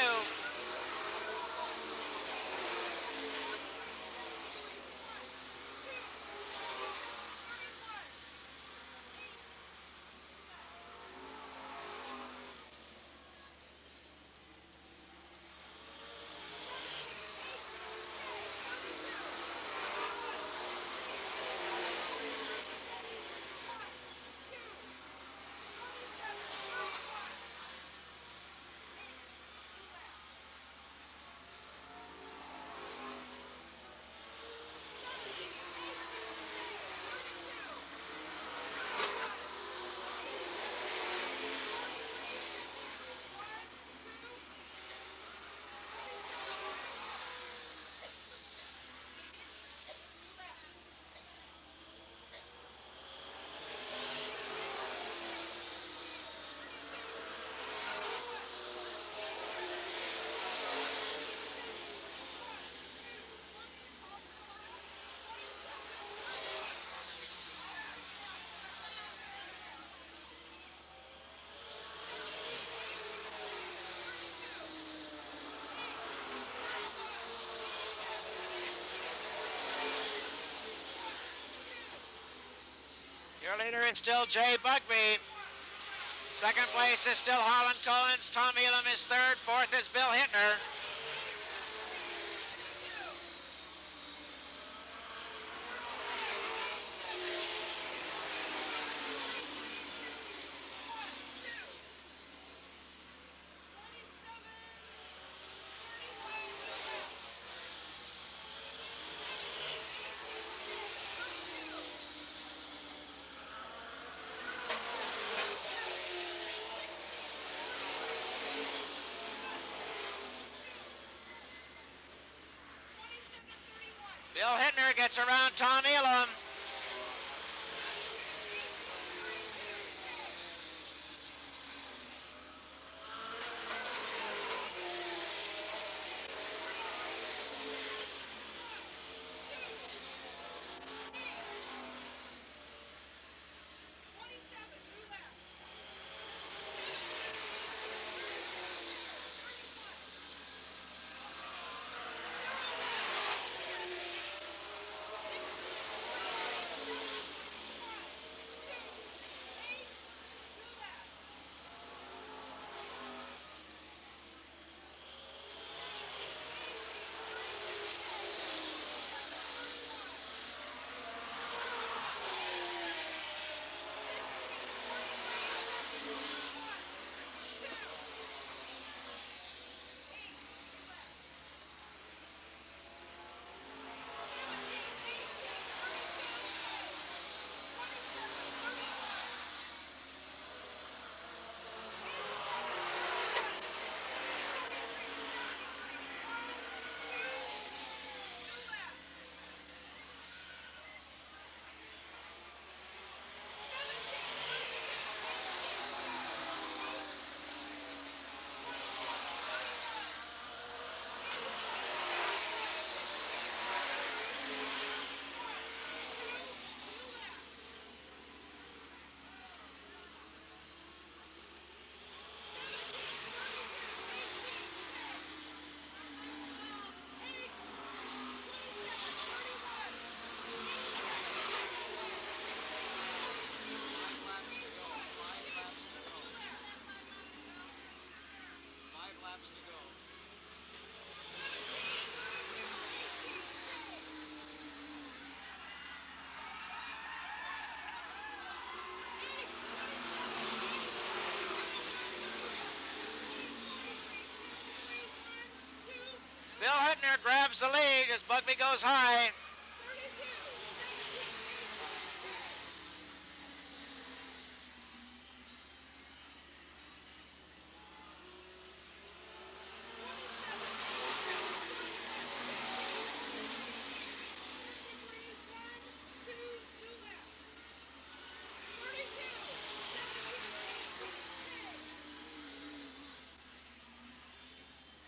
Your leader is still Jay Bugby. Second place is still Harlan Cohen's. Tom Elam is third. Fourth is Bill Hittner. Bill Hittner gets around Tom Elam. Hittner grabs the lead as Bugby goes high.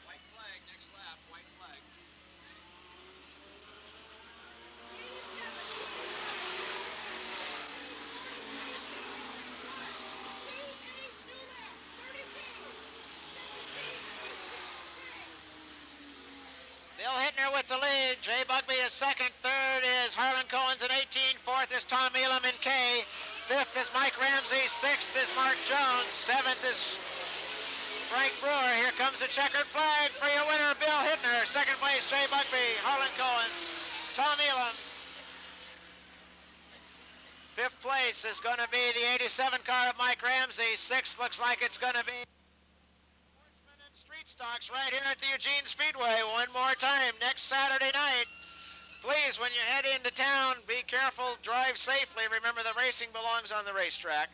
White flag, next lap, white flag. Bill Hittner with the lead. Jay Bugby is second. Third is Harlan Cohen's in 18. Fourth is Tom Elam in K. Fifth is Mike Ramsey. Sixth is Mark Jones. Seventh is Frank Brewer. Here comes the checkered flag for your winner, Bill Hittner. Second place, Jay Bugby. Harlan Cohen's, Tom Elam. Fifth place is going to be the 87 car of Mike Ramsey. Sixth looks like it's going to be Sportsman and Street Stocks right here at the Eugene Speedway. One more time next Saturday night. Please, when you head into town, be careful, drive safely. Remember, the racing belongs on the racetrack.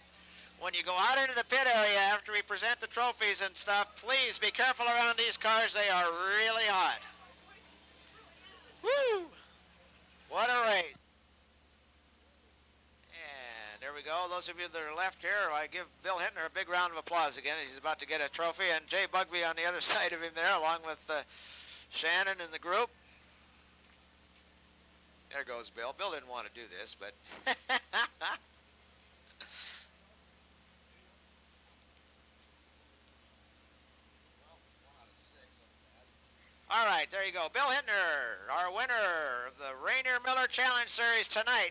When you go out into the pit area after we present the trophies and stuff, please be careful around these cars. They are really hot. Woo! What a race. And there we go. Those of you that are left here, I give Bill Hittner a big round of applause again as he's about to get a trophy. And Jay Bugby on the other side of him there, along with Shannon and the group. There goes Bill. Bill didn't want to do this, but... All right, there you go. Bill Hittner, our winner of the Rainier Miller Challenge Series tonight.